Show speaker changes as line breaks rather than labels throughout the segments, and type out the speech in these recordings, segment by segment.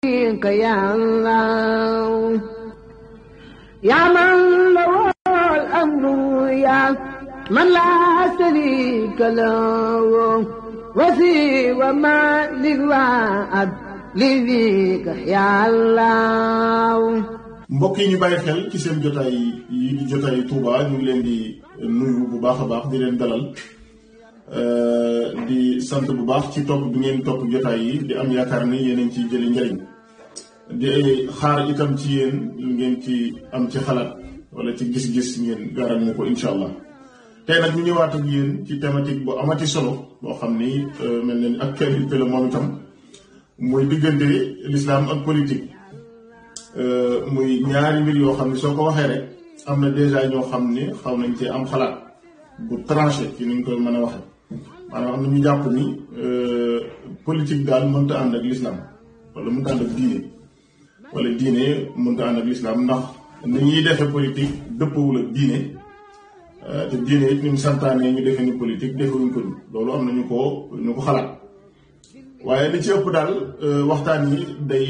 يا الله يا من له الأمر يا من لا شريك له وسوى ما للوعد لذيك يا الله.
mbokk yi ñu bàyyi xel ci seen jotaay yi di jotaay Touba ñu ngi leen di nuyu bu baax a baax di leen dalal di sant bu baax ci topp bi ngeen topp jotaay yi di am yaakaar ni yéen a ngi ciy jëli njëriñ di xaar itam ci yéen ngeen ci am ci xalaat wala ci gis-gis ngeen gaaral ñu ko incha allah. tey nag ñu ñëwaat ak yéen ci thématique bu amati solo boo xam ni mel na ni actualité la moom itam muy diggante l'islam ak politique. muy ñaari mbir yoo xam ne soo ko waxee rek am na déjà ñoo xam ne xaw nañ ci am xalaat bu tranché ci ni ñu koy mën a waxee maanaam am na ñu jàpp ni politique daal mënta ànd ak l'islam wala mënta ànd ak diine wala diine mënta ànd ak l'islam ndax ni ñuy defee politique dëppawul ak diine te diine it ni mu santaanee ñu defee ni politique defewuñ ko ni loolu am na ñu ko xalaat. waaye li ci ëpp daal waxtaan yi day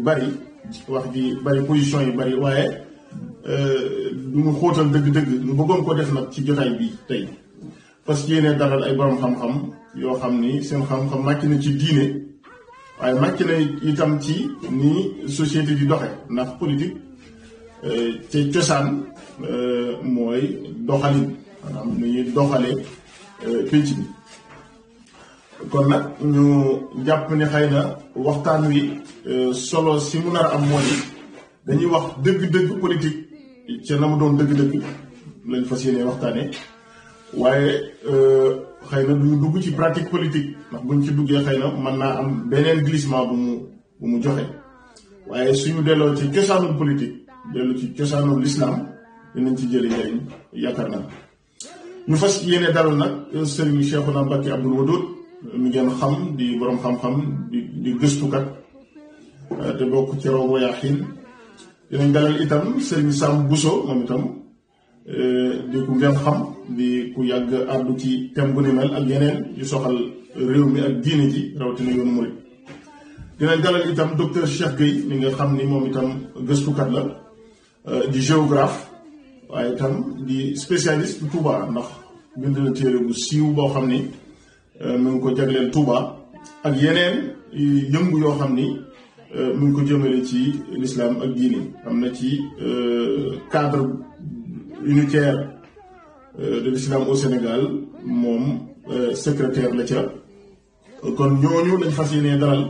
bari wax ji bari position yi bari waaye du ñu xóotal dëgg-dëgg ñu bëggoon ko def nag ci jotaay bi tey parce que yéene dalal ay borom xam-xam yoo xam ni seen xam-xam màcc na ci diine waaye màcc na itam ci ni société di doxe ndax politique ci cosaan mooy doxalin maanaam ni ñuy doxalee pénc bi. kon nag ñu jàpp ne xëy na waxtaan wi solo si mu nar a am moo di dañuy wax dëgg-dëgg politique ca na mu doon dëgg-dëgg lañ fas yéene waxtaane waaye xëy na duñu dugg ci pratique politique ndax buñ ci duggee xëy na mën naa am beneen glissement bu mu joxe waaye suñu delloo ci cosaanul politique dellu ci cosaanul l'islam dinañ ci jële njëriñ yaakaar naa ñu fas yéene dalal nag Serigne Cheikhouna Mbacké Abdoul Wadoud mi ngeen xam di borom xam-xam di gëstukat te bokk ci raw Rayaahiin dinañ dalal itam Serigne Sam Bousso moom itam di ku ngeen xam di ku yàgg àddu ci thème bu ni mel ak yeneen yu soxal réew mi ak diine ji rawatina yoonu murid dinañ dalal itam docteur Cheikh Gueye mi nga xam ni moom itam gëstukat la di géographe waaye itam di spécialiste Touba ndax bind na téere bu siiw boo xam ni mu ngi ko jagleel Touba ak yeneen yëngu yoo xam ni mu ngi ko jëmale ci l'islam ak diine am na ci cadre unitaire de l'islam au Sénégal moom secrétaire la ca kon ñooñu lañ fas yéenee dalal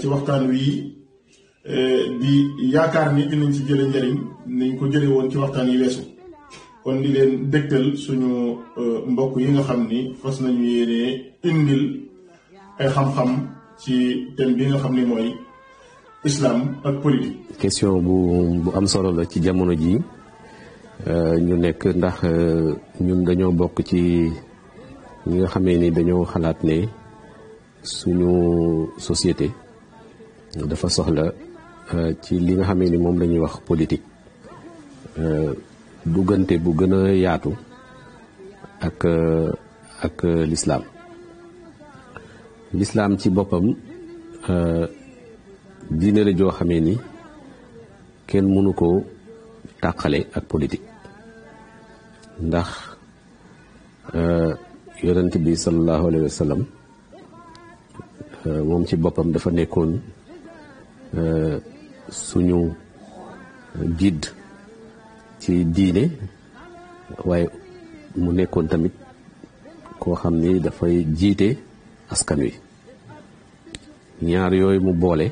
ci waxtaan wi di yaakaar ni dinañ ci jële njëriñ nañ ko jële woon ci waxtaan yi weesu kon di leen dégtal suñu mbokk yi nga xam ni fas nañu yéene indil ay xam-xam ci thème bi nga xam ni mooy islam ak politique.
question bu am solo la ci jamono ji ñu nekk ndax ñun dañoo bokk ci ñi nga xamee ni dañoo xalaat ne suñu société dafa soxla ci li nga xamee ni moom la ñuy wax politique. duggante bu gën a yaatu ak l'islam ci boppam diine la joo xamee ni kenn mënu ko tàqale ak politique ndax yonent bi sallallahu alayhi wa sallam moom ci boppam dafa nekkoon suñu guide ci diine waaye mu nekkoon tamit koo xam ni dafay jiite askan wi ñaar yooyu mu boole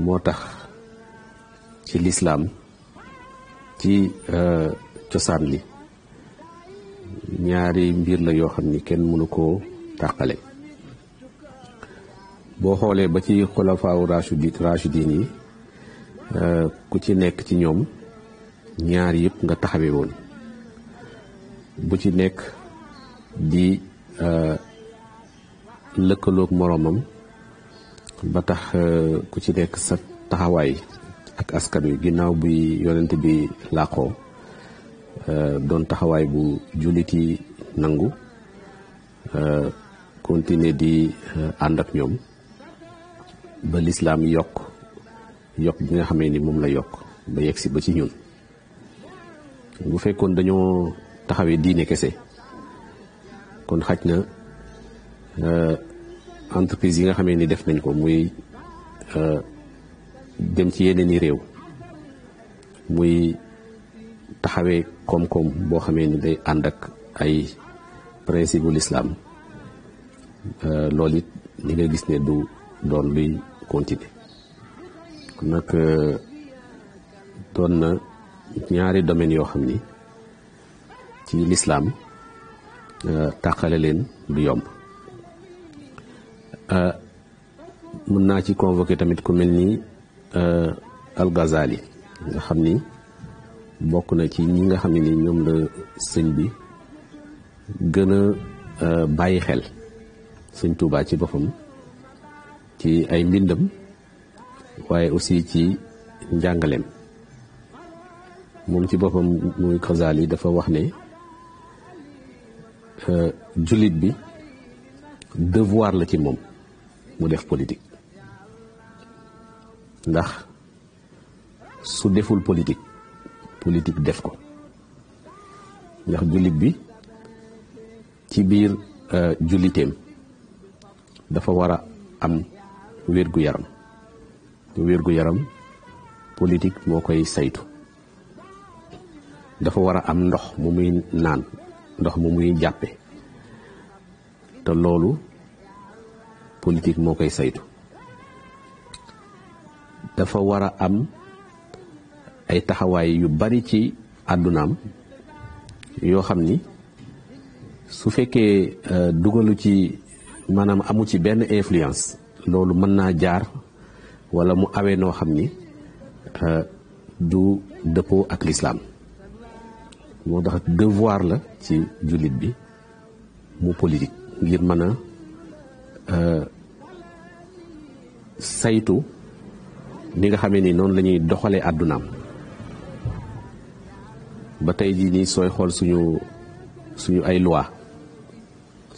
moo tax ci lislaam ci cosaan li ñaari mbir la yoo xam ni kenn mënu koo tàqale boo xoolee ba ci xulafaawu raashidiin yi ku ci nekk ci ñoom ñaar yëpp nga taxawee woon bu ci nekk di lëkkaloog moroomam ba tax ku ci nekk sa taxawaay ak askan wi ginnaaw bi yonent bi làqoo doon taxawaay bu jullit yi nangu continuer di ànd ak ñoom ba lislaam yokk bi nga xamee ni moom la yokk ba yegg si ba ci ñun. bu fekkoon dañoo taxawee diine kese kon xaj na entreprise yi nga xamee ni def nañ ko muy dem ci yeneen i réew muy taxawee koom-koom boo xamee ni day ànd ak ay principe bu lislaam loolu it li nga gis ne du doon luy continuer kon nag doon na ñaari domaines yoo xam ni ci lislaam tàqale leen du yomb. mën naa ci convoqué tamit ku mel ni Al-Ghazali nga xam ni bokk na ci ñi nga xam ne ni ñoom la sëñ bi gën a bàyyi xel sëñ Tuubaa ci boppam ci ay mbindam waaye aussi ci njàngaleem. moom ci boppam muy Ghazali dafa wax ne jullit bi devoir la ci moom mu def politique ndax su deful politique def ko ndax jullit bi ci biir julliteem dafa war a am wér-gu-yaram te wér-gu-yaram politique moo koy saytu. dafa war a am ndox mu muy naan ndox mu muy jàppe te loolu politique moo koy saytu. dafa war a am ay taxawaay yu bari ci àddunaam yoo xam ni su fekkee dugalu ci maanaam amu ci benn influence loolu mën naa jaar walla mu awee noo xam ni du dëppoo ak lislaam. moo tax devoir la ci jullit bi mu politique ngir mën a saytu ni nga xamee ni noonu la ñuy doxalee àddunaam. ba tey jii nii sooy xool suñu ay loi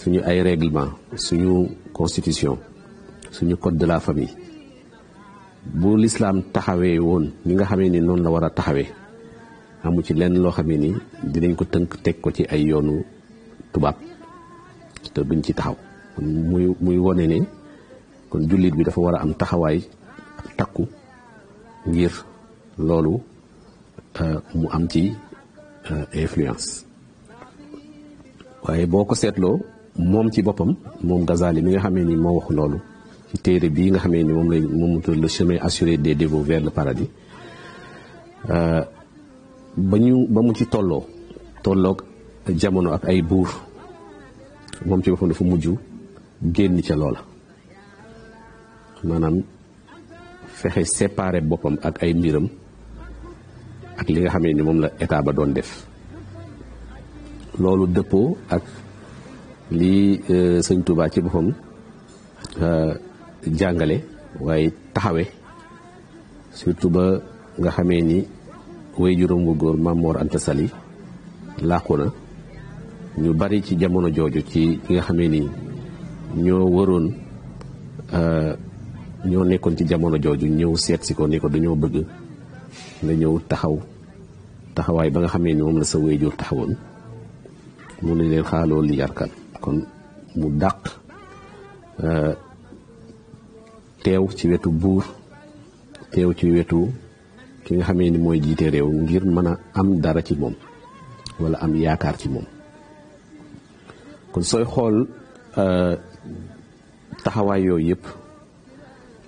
suñu ay règlement suñu constitution suñu code de la famille bu lislaam taxawee woon ni nga xamee ni noonu la war a taxawee amu ci lenn loo xamee ni dinañ ko tënk teg ko ci ay yoonu tubaab te duñ ci taxaw muy wone ne kon jullit bi dafa war a am taxawaay takku ngir loolu mu am ci influence. waaye boo ko seetloo moom ci boppam moom Ghazali mi nga xamee ni moo wax loolu ci téere bii nga xamee ni moom tudd le chemin assuré des dévots vers le paradis ba mu ci tolloog jamono ak ay buur moom ci boppam dafa mujj génn ca loola maanaam fexe séparer boppam ak ay mbiram ak li nga xamee ni moom la état ba doon def. loolu dëppoo ak lii sëñ Touba ci boppam jàngale waaye taxawe surtout ba nga xamee ni way juróom bu góor Maam Mor Anta Sali làqu na ñu bari ci jamono jooju ci nga xamee ni ñoo nekkoon ci jamono jooju ñëw seet si ko ni ko dañoo bëgg nga ñëw taxawaay ba nga xamee ni moom la sa way jur taxawoon mu ne leen xaaloo li yarkat kon mu dàq teew ci wetu buur teew ci wetu ki nga xamee ni mooy jiite réew ngir mën a am dara ci moom walla am yaakaar ci moom. kon sooy xool taxawaay yooyu yëpp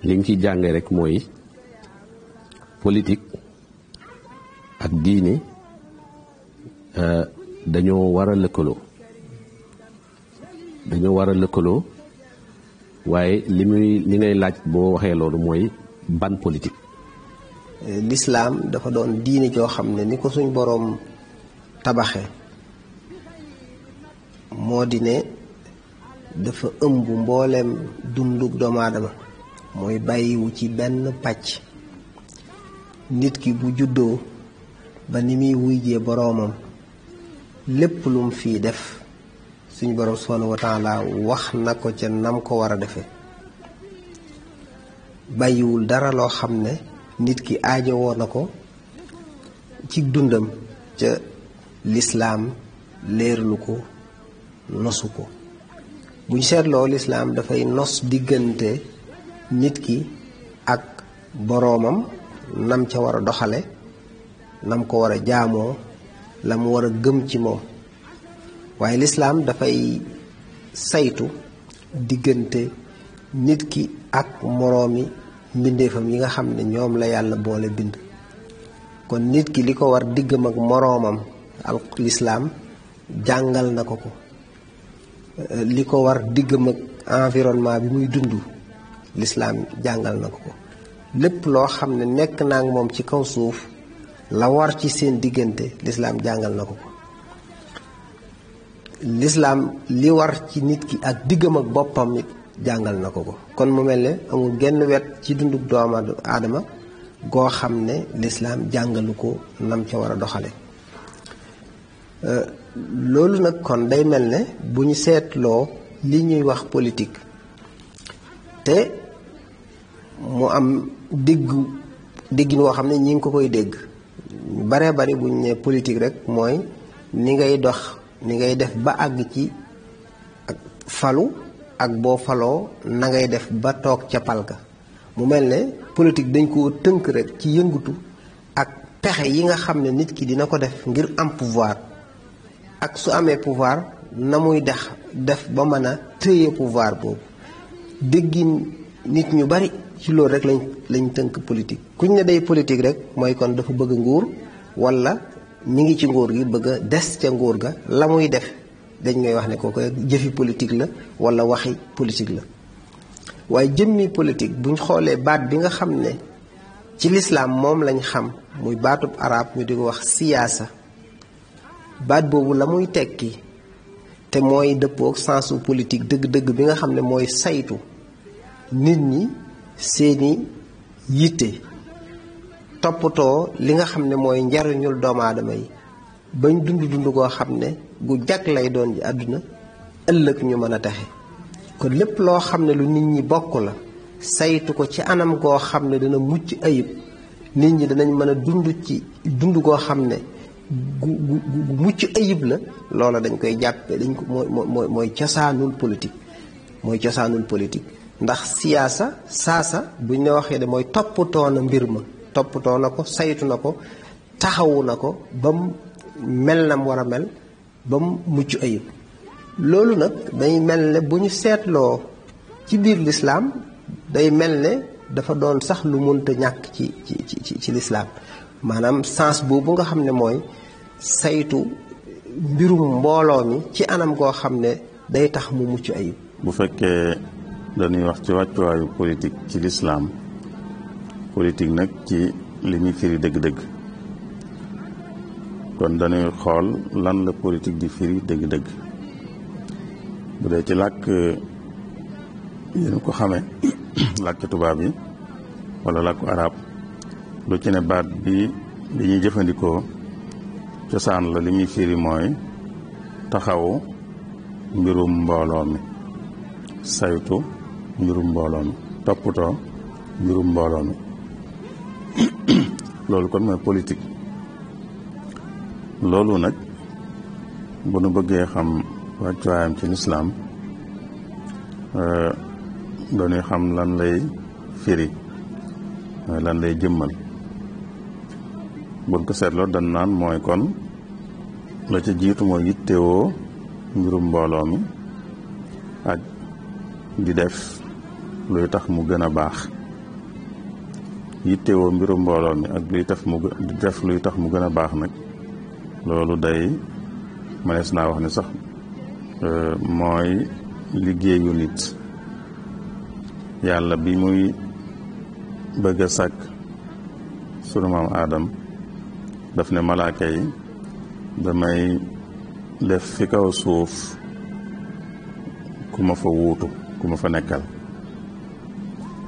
li nga ciy jànge rek mooy politique ak diine dañoo war a lëkkaloo waaye li ngay laaj boo waxee loolu mooy ban politique.
L'islam dafa doon diine joo xam ne ni ko suñ boroom tabaxe moo di ne dafa ëmb mbooleem dundug doomu aadama mooy bàyyiwu ci benn pàcc. nit ki bu juddoo ba ni muy wuyjee boroomam lépp lum fii def suñ boroom subhanahu wa taala wax na ko ca nam ko war a defee bàyyiwul dara loo xam ne nit ki aajowoo na ko ci dundam ca lislaam leerlu ko nosu ko. buñ seetloo lislaam dafay nos diggante nit ki ak boroomam nam ca war a doxale nam ko war a jaamoo la mu war a gëm ci moom, waaye lislaam dafay saytu diggante nit ki ak moroomi mbindeefam yi nga xam ne ñoom la yàlla boole bind. kon nit ki li ko war diggam ak moroomam lislaam jàngal na ko ko, li ko war diggam ak environnement bi muy dund lislaam jàngal na ko ko. lépp loo xam ne nekk naa ak moom ci kaw suuf la war ci seen diggante lislaam jàngal na ko ko. lislaam li war ci nit ki ak diggam ak boppam it jàngal na ko ko. kon mu mel ne amul genn wet ci dunduk doomu aadama goo xam ne lislaam jàngalu ko nam ca war a doxale. loolu nag kon day mel ne bu ñu seetloo li ñuy wax politique te mu am déggin woo xam ne ñi ngi ko koy dégg ñu baree bari bu ñu ne politique rek mooy ni ngay dox ni ngay def ba àgg ci ak falu ak boo faloo na ngay def ba toog ca palka. mu mel ne politique dañ koo tënk rek ci yëngutu ak pexe yi nga xam ne nit ki dina ko def ngir am pouvoir, ak su amee pouvoir na muy def ba mën a téye pouvoir boobu. déggin nit ñu bari ci loolu rek lañ tënk politique. kuñ ne day politique rek mooy kon dafa bëgg nguur, walla mi ngi ci nguur gi bëgg a des ca nguur ga, la muy def dañ ngay wax ne kooku jëfi politique la walla waxi politique la. waaye jëmmi politique buñ xoolee baat bi nga xam ne ci lislaam moom lañ xam muy baatub arab ñu di ko wax siyaasa, baat boobu la muy tekki te mooy dëppook sensu politique dëgg-dëgg bi nga xam ne mooy saytu nit ñi seeni yitte, toppatoo li nga xam ne mooy njariñul doomu aadama yi bañ dund koo xam ne gu jag lay doon ji àdduna ëllëg ñu mën a texe. kon lépp loo xam ne lu nit ñi bokk la saytu ko ci anam goo xam ne dana mucc ayib, nit ñi danañ mën a dund goo xam ne gu mucc ayib la, loola dañ koy jàppe dañ ko mooy cosaanul politique. mooy cosaanul politique ndax siyaasa saasa buñ ne waxee de mooy toppatoo na mbir ma, toppatoo na ko, saytu na ko, taxawu na ko ba mu mel na mu war a mel, ba mu mucc ayib. loolu nag day mel ne bu ñu seetloo ci biir lislaam day mel ne dafa doon sax lu mënta ñàkk ci lislaam, maanaam sens boobu nga xam ne mooy saytu mbirum mbooloo mi ci anam goo xam ne day tax mu mucc ayib.
bu fekkee dañuy wax ci wàccuwaayu politique ci lislaam, politique nag ci li ñuy firi dëgg-dëgg, kon dañuy xool lan la politique di firi dëgg-dëgg. bu dee ci làkk yéen ko xamee làkk tubaab yi wala làkku arab, lu ci ne baat bi ñuy jëfandikoo cosaan la li muy firi mooy taxawu mbirum mbooloo mi, saytu mbirum mbooloo mi, toppatoo mbirum mbooloo mi. loolu kon mooy politique. loolu nag bu nu bëggee xam wàccuwaayam ci lislaam dañuy xam lan lay firi, lan lay jëmmal. buñ ko seetloo dañ naan mooy kon la ca jiitu mooy yittewoo mbirum mbooloo mi ak di def luy tax mu gën a baax. yittewoo mbirum mbooloo mi ak di def luy tax mu gën a baax nag, loolu day mënees naa wax ni sax mooy liggéeyu nit. yàlla bi muy bëgg a sàkk sunu maam Aadam daf ne malaaka yi damay def fi kaw suuf ku ma fa wuutu, ku ma fa nekkal.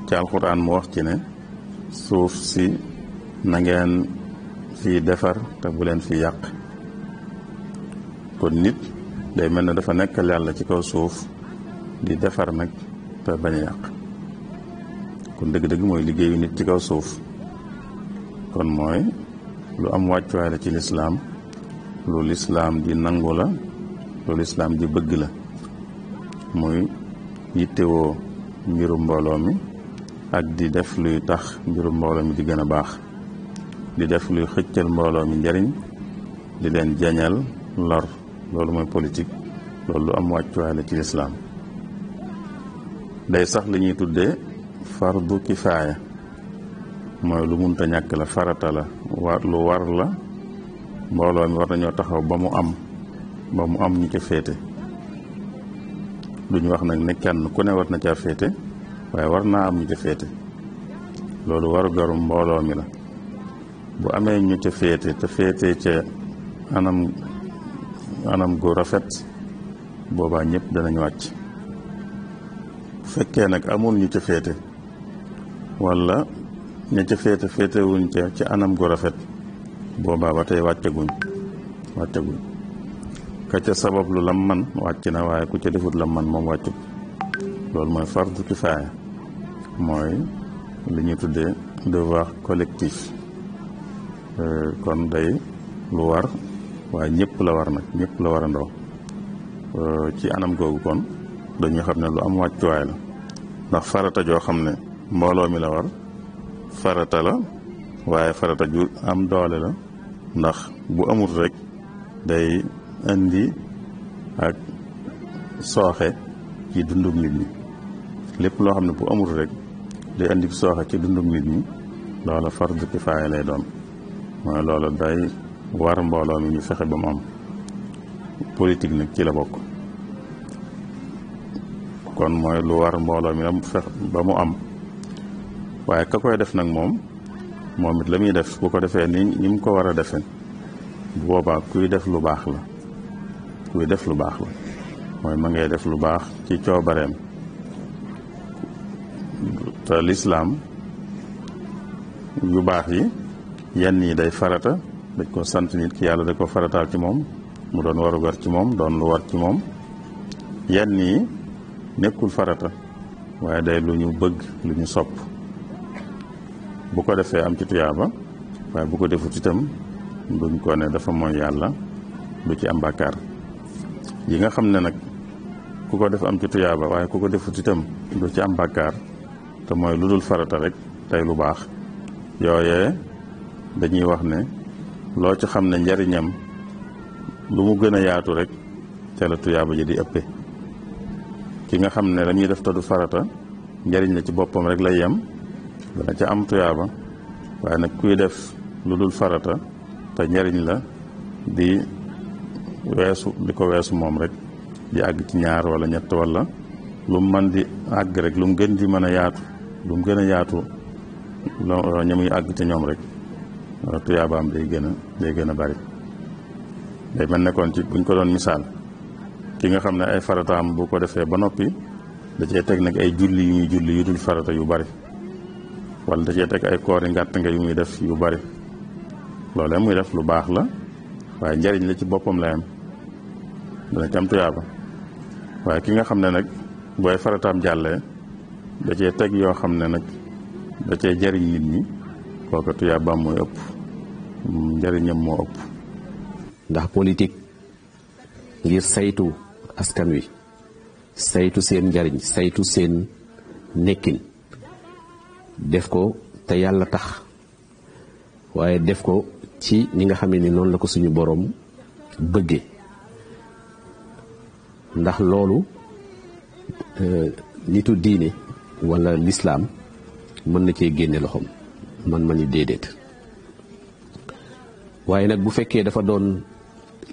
ci alxuraan mu wax ci ne suuf si na ngeen fi defar te bu leen fi yàq. kon nit day mel ne dafa nekkal yàlla ci kaw suuf di defar nag te bañ a yàq. kon dëgg-dëgg mooy liggéeyu nit ci kaw suuf kon mooy lu am wàccuwaay la ci lislaam lu lislaam di nangu la lu lislaam di bëgg la muy yittewoo mbiru mbooloo mi ak di def luy tax mbiru mbooloo mi di gën a baax di def luy xëccal mbooloo mi njariñ di leen jañal lor loolu mooy politique loolu lu am wàccuwaay la ci lislaam day sax li ñuy tuddee fardu kifaaya mooy lu munta ñàkk la farata la lu war la mbooloo mi war nañoo taxaw ba mu am ñu ca féete duñu wax nag ne kenn ku ne war na caa féete waaye war naa am ñu ca féete loolu waru garu mbooloo mi la bu amee ñu ca féete te féete ca anam gu rafet boobaa ñëpp danañ wàcc bu fekkee nag amul ñu ca féete wala ña ca féete wuñ ca ci anam gu rafet boobaa ba tey wàccaguñ ka ca sabab lu lam man wàcc na waaye ku ca defut lam man moom wàccut loolu mooy fardu kifaaya mooy li ñuy tuddee devoir collectif kon day lu war waaye ñëpp la war nag ñëpp la war a ndaw ci anam googu kon dañuy xam ne lu am wàccuwaay la ndax farata joo xam ne mbooloo mi la war farata la waaye farata ju am doole la ndax bu amul rek day indi ak sooxe ci dundum nit ñi lépp loo xam ne bu amul rek day indi sooxe ci dundum nit ñi loola fardu kifaaya lay doon mooy loola day war mbooloo mi ñu fexe ba mu am politique nag ci la bokk kon mooy lu war mbooloo mi la mu fexe ba mu am waaye ka koy def nag moom it la muy def bu ko defee ni mu ko war a defe bu boobaa kuy def lu baax la mooy ma ngay def lu baax ci coobareem te lislaam yu baax yi yenn yi day farata dañ ko sant nit ki yàlla da ko farataal ci moom mu doon warugar ci moom doon lu war ci moom yenn yi nekkul farata waaye day lu ñu bëgg lu ñu sopp bu ko defee am ci tuyaaba waaye bu ko defut itam duñ ko ne dafa mooy yàlla du ci am bàkkaar yi nga xam ne nag ku ko def am ci tuyaaba waaye ku ko defut itam du ci am bàkkaar te mooy lu dul farata rek tey lu baax yooyee dañuy wax ne loo ci xam ne njariñam lu mu gën a yaatu rek ca la tuyaaba ji di ëppe ki nga xam ne la muy def te du farata njariñ la ci boppam rek lay yem dana ca am tuyaaba waaye nag kuy def lu dul farata te njariñ la di ko weesu moom rek di àgg ci ñaar wala ñett wala lu mu mën di àgg rek lu mu gën di mën a yaatu lu mu gën a yaatu ña muy àgg ci ñoom rek tuyaabaam day gën a bari day mel ne kon ci buñ ko doon misaal ki nga xam ne ay farataam bu ko defee ba noppi da cee teg nag ay julli yu muy julli yu dul farata yu bari wala da cee teg ay koori ngàtt nga yu muy def yu bari loolee muy def lu baax la waaye njariñ la ci boppam la am dana ci am tuyaaba waaye ki nga xam ne nag booy farataam jàllee da cee teg yoo xam ne nag da cee jariñ nit ñi kooka tuyaabaam mooy ëpp njariñam moo ëpp
ndax politique ngir saytu askan wi saytu seen njariñ saytu seen nekkin def ko te yàlla tax waaye def ko ci ni nga xamee ni noonu la ko suñu boroom bëggee ndax loolu nitu diine walla lislaam mën na cee génne loxoom ma ni déedéet waaye nag bu fekkee dafa doon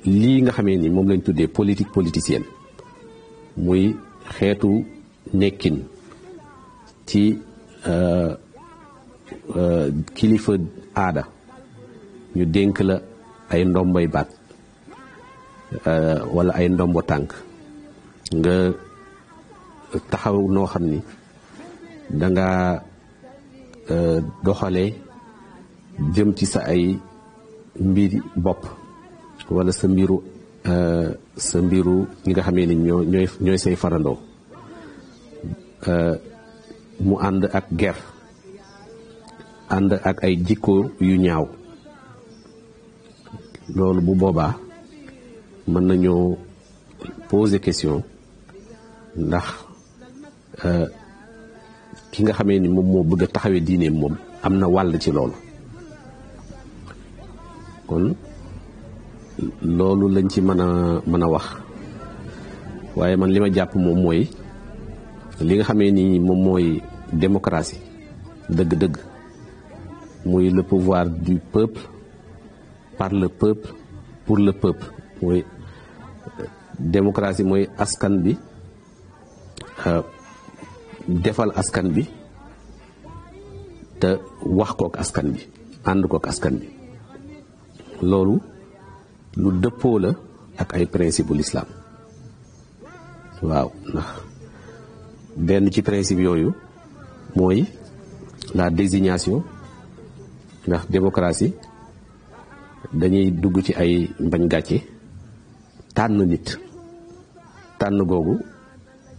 lii nga xamee ni moom lañ tuddee politique politicienne muy xeetu nekkin ci kilifa aada ñu dénk la ay ndomboy baat walla ay ndombo tànk nga taxaw noo xam ni danga doxale jëm ci sa ay mbir bopp walla sa mbiru ñi nga xamee ni ñooy say farandoo mu ànd ak guerre ànd ak ay jikko yu ñaaw loolu bu boobaa mën nañoo poser question ndax ki nga xamee ni moom moo bëgg a taxawee diineem moom am na wàll ci loolu kon loolu lañ ci mën a wax waaye man li ma jàpp moom mooy li nga xamee ni moom mooy démocratie dëgg-dëgg muy le pouvoir du peuple par le peuple pour le peuple mooy démocratie mooy askan bi defal askan bi te wax kook askan bi ànd kook askan bi loolu lu dëppoo la ak ay principe bu l'islam waaw ndax benn ci principe yooyu mooy la désignation ndax démocratie dañuy dugg ci ay mbañ gàcce tànn nit tànn googu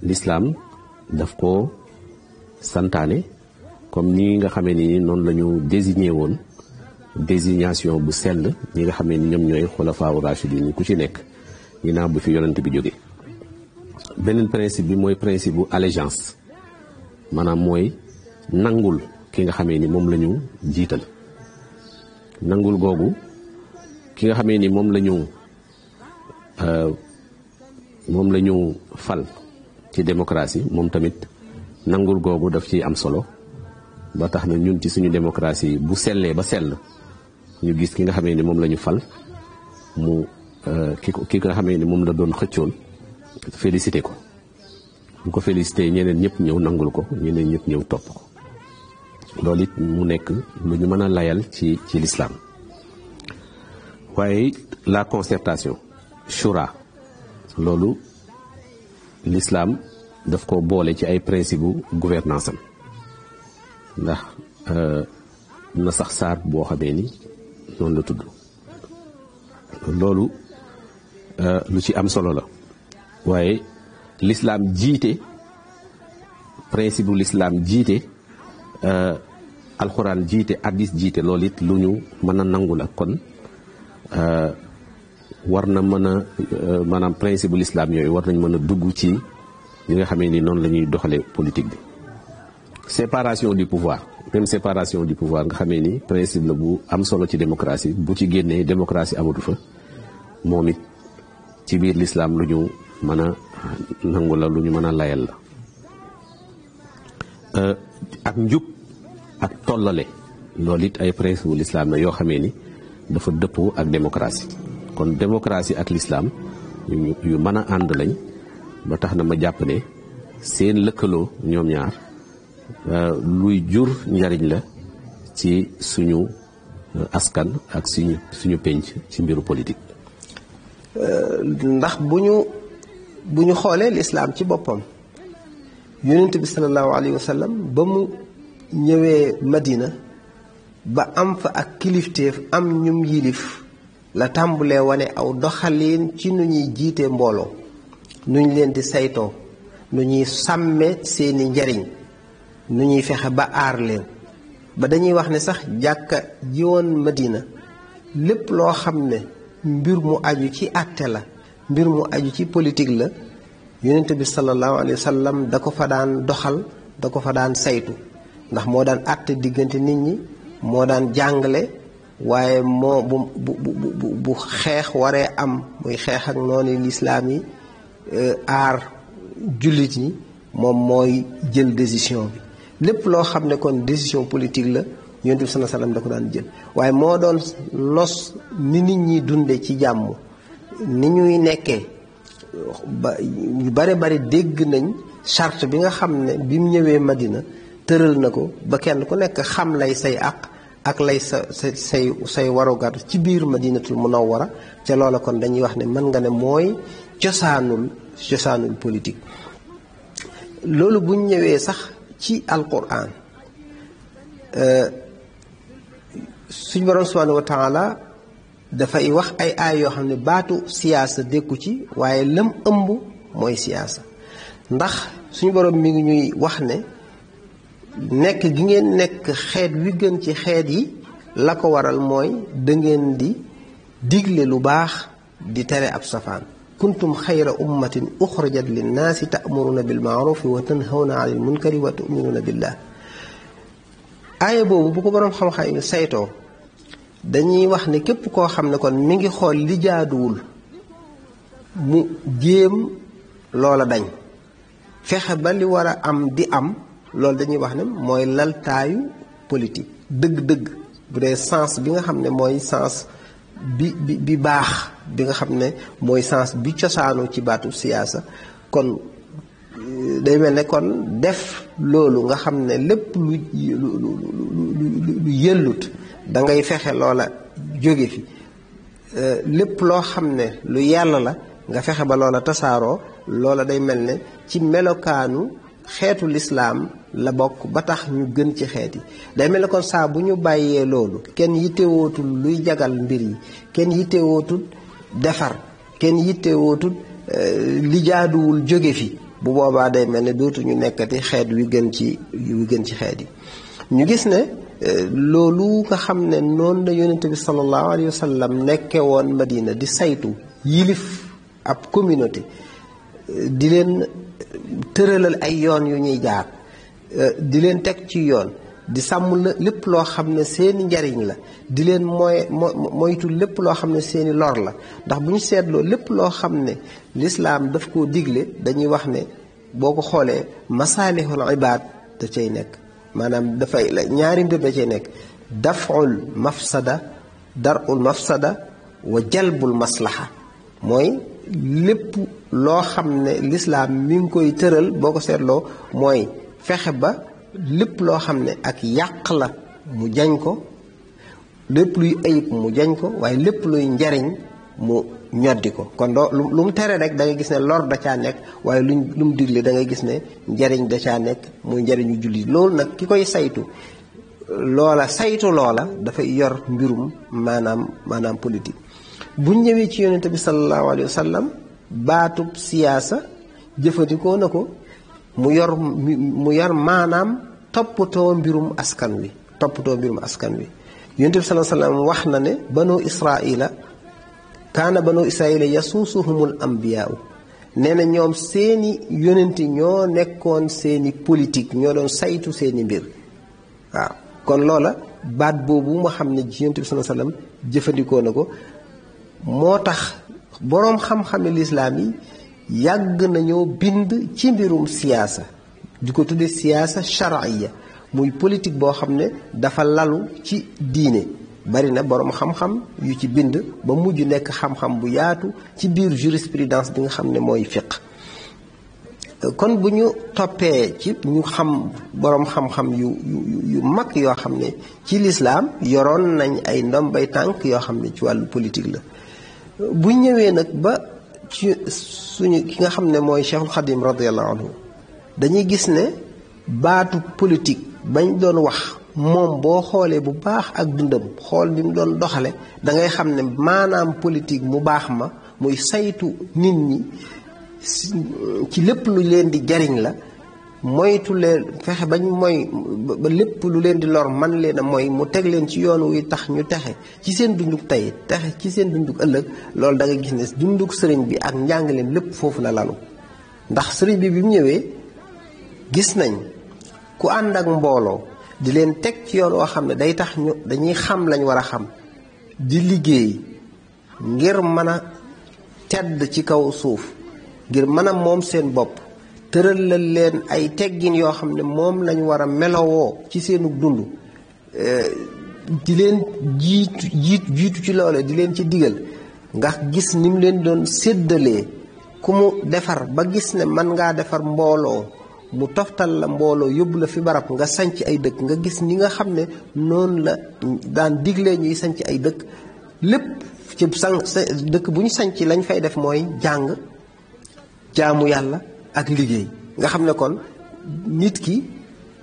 l'islam daf ko santaane comme ni nga xamee ni noonu la ñu désigné woon désignation bu sell ñi nga xamee ni ñoom ñooy xulafaa rashidin ku ci nekk ginnaaw bu fi yonent bi jóge beneen principe bi mooy principe bu allégeance maanaam mooy nangul ki nga xamee ni moom la ñu jiital nangul googu ki nga xamee ni moom la ñu fal ci démocratie moom tamit nangul googu daf ci am solo ba tax na ñun ci suñu démocratie bu sellee ba sell ñu gis ki nga xamee ni moom la ñu fal mu ki nga xamee ni moom la doon xëccoon félicité ko bu ko félicité ñeneen ñëpp ñëw nangul ko ñeneen ñëpp ñëw topp ko loolu it mu nekk lu ñu mën a layal ci l'islam waaye la concertation shura loolu l'islam daf ko boole ci ay principe bu gouvernance am ndax na sax saar boo xamee ni noonu la tudd loolu lu ci am solo la waaye l'islam jiite principe bu l'islam jiite alxuraan jiite hadiis jiite loolu it lu ñu mën a nangu la kon war na mën a maanaam principe bu l'islam yooyu war nañ mën a dugg ci ñi nga xamee ni noonu la ñuy doxalee politique bi. séparation du pouvoir même séparation du pouvoir nga xamee ni principe la bu am solo ci démocratie bu ci génnee démocratie amatu fa moom it ci biir l'islam lu ñu mën a nangu la lu ñu mën a layal la ak njub ak tollale loolu it ay principe bu l'islam la yoo xamee ni dafa dëppoo ak démocratie kon démocratie ak l'islam yu mën a ànd lañ ba tax na ma jàpp ne seen lëkkaloo ñoom ñaar luy jur njariñ la ci suñu askan ak suñu penc ci mbiru politique.
ndax bu ñu xoolee l'islam ci boppam yonent bi sallallahu alayhi wa sallam ba mu ñëwee Madina ba am fa ak kilifteef am ñum yilif la tàmbulee wane aw doxalin ci nu ñuy jiite mbooloo nu ñu leen di saytoo nu ñuy sàmme seeni njariñ nu ñuy fexe ba aar leen ba dañuy wax ne sax jàkka ji woon Madina lépp loo xam ne mbir mu aju ci àtte la mbir mu aju ci politique la yonent bi sallallahu alayhi wa sallam da ko fa daan doxal da ko fa daan saytu ndax moo daan àtte diggante nit ñi moo daan jàngale waaye moo bu xeex waree am muy xeex ak noonu lislaam yi aar jullit yi moom mooy jël décision bi lépp loo xam ne kon décision politique la yonent bi sallallahu alayhi wa sallam da ko daan jël waaye moo doon los ni nit ñi dunde ci jàmm ni ñuy nekkee ba ñu bare bari dégg nañ charte bi nga xam ne bi mu ñëwee Madina tëral na ko ba kenn ku nekk xam lay say ak lay say warugar ci biir Madinatul Munawwara ca loola kon dañuy wax ne mën nga ne mooy cosaanul politique. loolu buñ ñëwee sax ci alquran suñ borom subhanahu wa taala dafay wax ay aay yoo xam ne baatu siyaasa dékku ci waaye lam ëmb mooy siyaasa ndax suñu borom mi ngi ñuy wax ne nekk gi ngeen nekk xeet wi gën ci xeet yi la ko waral mooy da ngeen di digle lu baax di tere ab safaan kuntum xayra ummatin uxrajat linnaasi ta'muruna bil ma'rufi wa tanhawna 'anil munkari wa tu'minuna billah. aaya boobu bu ko boroom xam-xam yi saytoo dañuy wax ne képp koo xam ne kon mi ngi xool li jaaduwul mu jéem loola dañ fexe ba li war a am di am loolu dañuy wax ne mooy laltaayu politique dëgg-dëgg bu dee sens bi nga xam ne mooy sens bi baax bi nga xam ne mooy sens bi cosaanu ci baatu siyaasa. kon day mel ne kon def loolu nga xam ne lépp lu yëllut da ngay fexe loola jóge fi lépp loo xam ne lu yàlla la nga fexe ba loola tasaaroo loola day mel ne ci melokaanu xeetu lislaam la bokk ba tax ñu gën ci xeet yi. day mel ne kon saa bu ñu bàyyee loolu kenn yittewootul luy jagal mbir yi kenn yittewootul defar kenn yittewootul li jaaduwul jóge fi bu boobaa day mel ne dootuñu nekkati xeet wi gën ci xeet yi. ñu gis ne loolu nga xam ne noonu la yonent bi sallallahu alayhi wa sallam nekke woon Madina di saytu yilif ab communauté di leen tëralal ay yoon yu ñuy jaar di leen teg ci yoon di sàmm lépp loo xam ne seeni njariñ la di leen moytu lépp loo xam ne seeni lor la ndax bu ñu seetloo lépp loo xam ne lislaam daf koo digle dañuy wax ne boo ko xoolee masaalihul ibaad da cay nekk maanaam dafay ñaari mbir da cay nekk daf'ul mafsada dar'ul mafsada wa jalbul maslaha mooy lépp loo xam ne lislaam mi ngi koy tëral boo ko seetloo mooy fexe ba lépp loo xam ne ak yàq la mu jañ ko lépp luy ayib mu jañ ko waaye lépp luy njariñ mu ñoddi ko kon lu mu tere rek da ngay gis ne lor da caa nekk waaye lu mu digle da ngay gis ne njariñ da caa nekk muy njariñu jullit loolu nag ki koy saytu loola dafay yor mbirum maanaam politique. bu ñëwee ci yonente bi sallallahu alayhi wa sallam baatub siyaasa jëfandikoo na ko mu yor maanaam toppatoo mbirum askan wi yonente bi sallallahu alayhi wa sallam wax na ne banu israila kaana banu israila yasuusuhumul ambiyaau nee na ñoom seeni yonenti ñoo nekkoon seeni politique ñoo doon saytu seeni mbir waaw kon loola baat boobu ma xam ne yonente bi sallallahu alayhi wa sallam jëfandikoo na ko moo tax boroom xam-xame lislaam yi yàgg nañoo bind ci mbirum siyaasa di ko tudde siyaasa shar'iyya muy politique boo xam ne dafa lalu ci diine bari na boroom xam-xam yu ci bind ba mujj nekk xam-xam bu yaatu ci biir jurisprudence bi nga xam ne mooy fiqh. kon bu ñu toppee ci ñu xam boroom xam-xam yu mag yoo xam ne ci lislaam yoroon nañ ay ndombay tànk yoo xam ne ci wàllu politique la. bu ñëwee nag ba ci suñu ki nga xam ne mooy Cheikhul Khadim radiyallahu anhu dañuy gis ne baatu politique bañ doon wax moom boo xoolee bu baax ak dundam xool bi mu doon doxale da ngay xam ne maanaam politique mu baax ma muy saytu nit ñi ci lépp lu leen di jariñ la moytu leen fexe bañ mooy ba lépp lu leen di lor man leen a mooy mu teg leen ci yoon wi tax ñu texe ci seen dunduk tey texe ci seen dunduk ëllëg loolu da nga gis ne dunduk sëriñ bi ak njàngaleem lépp foofu la lalu ndax sëriñ bi mu ñëwee gis nañ ku ànd ak mbooloo di leen teg ci yoon woo xam ne day tax ñu dañuy xam lañ war a xam di liggéey ngir mën a tedd ci kaw suuf ngir mën a moom seen bopp tëralal leen ay teggin yoo xam ne moom lañ war a melowoo ci seenu dund di leen jiitu ci loole di leen ci digal nga gis ni mu leen doon séddalee ku mu defar ba gis ne mën ngaa defar mbooloo mu toftal la mbooloo yóbbu la fi barab nga sanc ay dëkk nga gis ni nga xam ne noonu la daan diglee ñuy sanc ay dëkk lépp ci dëkk bu ñu sanc lañ fay def mooy jàng jaamu yàlla ak liggéey nga xam ne kon nit ki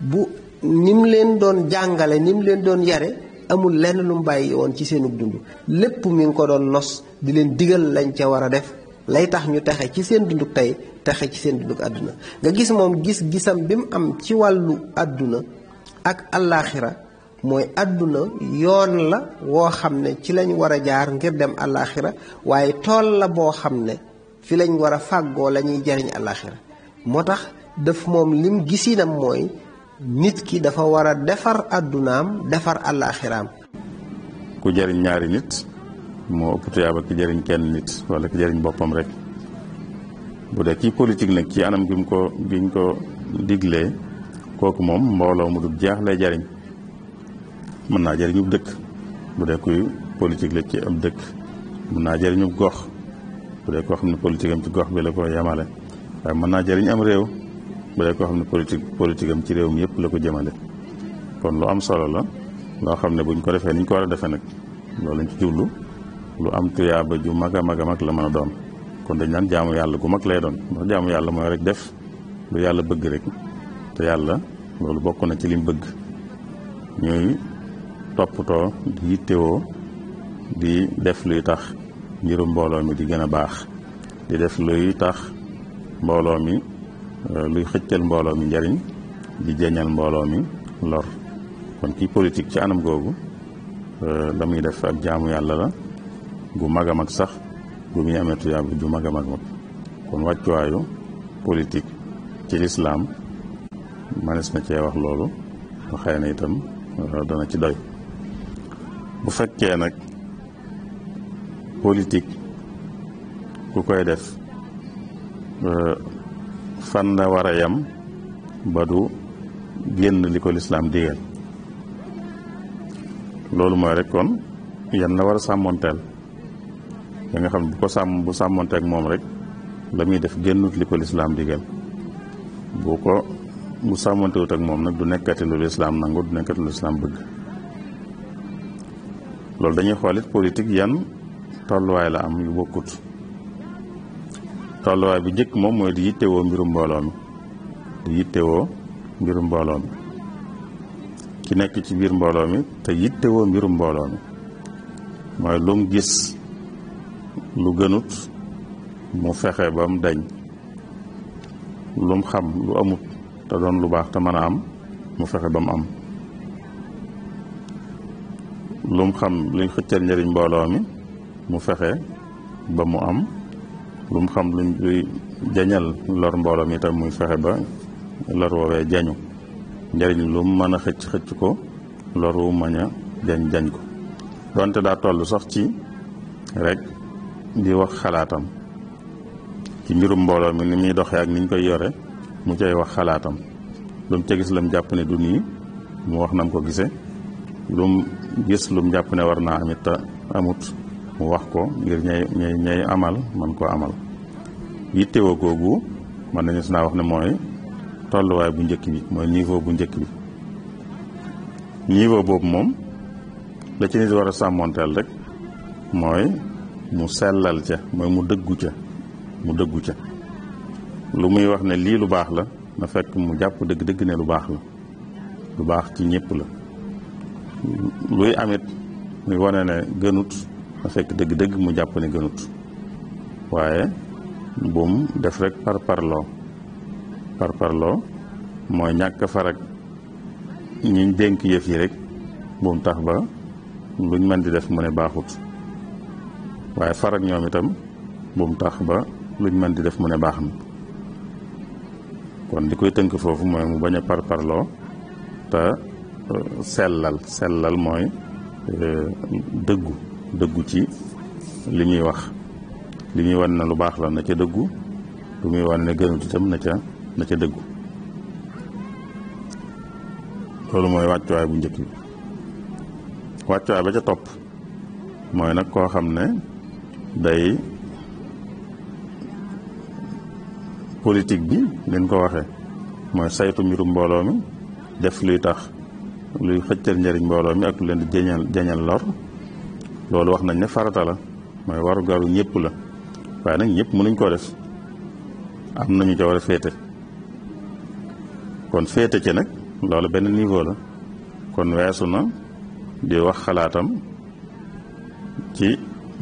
bu ni mu leen doon jàngale ni mu leen doon yare amul lenn lu mu bàyyi woon ci seenug dund lépp mi ngi ko doon nos di leen digal lañ ca war a def lay tax ñu texe ci seen dunduk tey texe ci seen dunduk àdduna nga gis moom gis-gisam bi mu am ci wàllu àdduna ak allaaxira mooy àdduna yoon la woo xam ne ci lañ war a jaar ngir dem allaaxira waaye tool la boo xam ne fi lañ war a fàggoo la ñuy jariñ allaaxira moo tax daf moom lim gisinam mooy nit ki dafa war a defar àddunaam defar allaaxiraam.
ku jariñ ñaari nit moo ëpp tuyaaba ki jariñ kenn nit wala ki jariñ boppam rek. bu dee ci politique nag ci anam bi ñu ko diglee kooku moom mbooloo mu dul jeex lay jariñ mën naa jariñub dëkk bu dee kuy politique la ci ab dëkk mën naa jariñub gox bu dee koo xam ne politique am ci gox bi la ko yemale waaye mën naa jariñ am réew bu dee koo xam ne politique am ci réew mi yëpp la ko jëmale. kon lu am solo la loo xam ne buñ ko defee ni ñu ko war a defee nag loolu lañ ci jublu lu am tuyaaba ju mag a mag a mag la mën a doon. kon dañ naan jaamu yàlla gu mag lay doon ndax jaamu yàlla mooy rek def lu yàlla bëgg rek te yàlla loolu bokk na ci lim bëgg ñuy toppatoo di yittewoo di def luy tax mbirum mbooloo mi di gën a baax di def luy tax mbooloo mi luy xëccal mbooloo mi njariñ di jeñal mbooloo mi lor kon kii politique ci anam googu la muy def ak jaamu yàlla la gu mag a mag sax bu muy amee tuyaaba ju mag a mag kon wàccuwaayu politique ci lislaam manes na cee wax loolu xëy na itam dana ci doy. bu fekkee nag politique ku koy def fan la war a yem ba du génn li ko lislaam digal loolu mooy rek kon yan la war a sàmmoonteel da nga xam ne bu sàmmonteeg moom rek la muy def génnut li ko lislaam digal bu sàmmontewut ak moom nag du nekkati lu lislaam nangu du nekkati lu lislaam bëgg. loolu dañuy xoolit politique yan tolluwaay la am yu bokkut. tolluwaay bi njëkk moom mooy di yittewoo mbirum mbooloo mi di yittewoo mbirum mbooloo mi ki nekk ci biir mbooloo mi te yittewoo mbirum mbooloo mi mooy lu mu gis lu gënut mu fexe ba mu dañ lu mu xam lu amut te doon lu baax te mën a am mu fexe ba mu am lu mu xam luy xëccal njëriñ mbooloo mi mu fexe ba mu am lu mu xam luy jañal lor mbooloo mi itam muy fexe ba lor woowee jañu njëriñ lu mu mën a xëcc ko lor wu mën a jañ ko donte daa toll sax ci rek di wax xalaatam ci mbirum mbooloo mi ni muy doxee ak ni ñu koy yore mu cay wax xalaatam lu mu ca gis la mu jàpp ne du nii mu wax nam ko gisee lu mu gis lu mu jàpp ne war naa amit te amut mu wax ko ngir ñay amal man koo amal yittewoo googu mën nañu si naa wax ne mooy tolluwaay bu njëkk bi mooy niveau bu njëkk bi. niveau boobu moom la ci nit war a sàmmoonteel rek mooy mu sellal ca mooy mu dëggu ca lu muy wax ne lii lu baax la na fekk mu jàpp dëgg-dëgg ne lu baax la lu baax ci ñëpp la. luy amit muy wane ne gënut na fekk dëgg-dëgg mu jàpp ne gënut waaye buum def rek parparloo mooy ñàkk farag ñiñ dénk yëf yi rek buum tax ba luñ mën di def mu ne baaxut waaye farag ñoom itam buum tax ba luñ mën di def mu ne baax na kon li koy tënk foofu mooy mu bañ a parparloo te sellal mooy dëggu ci li muy wax li muy wan ne lu baax la na ca dëggu lu muy wan ne gënut itam na ca dëggu loolu mooy wàccuwaay bu njëkk bi. wàccuwaay ba ca topp mooy nag koo xam ne day politique bi leen ko waxee mooy saytu mbirum mbooloo mi def luy tax luy xëccal njëriñ mbooloo mi ak lu leen di jañal lor loolu wax nañ ne farata la mooy waru garu ñëpp la waaye nag ñëpp mënuñ koo def am nañu ca war a féete kon féete ci nag loolu benn niveau la kon weesu na di wax xalaatam ci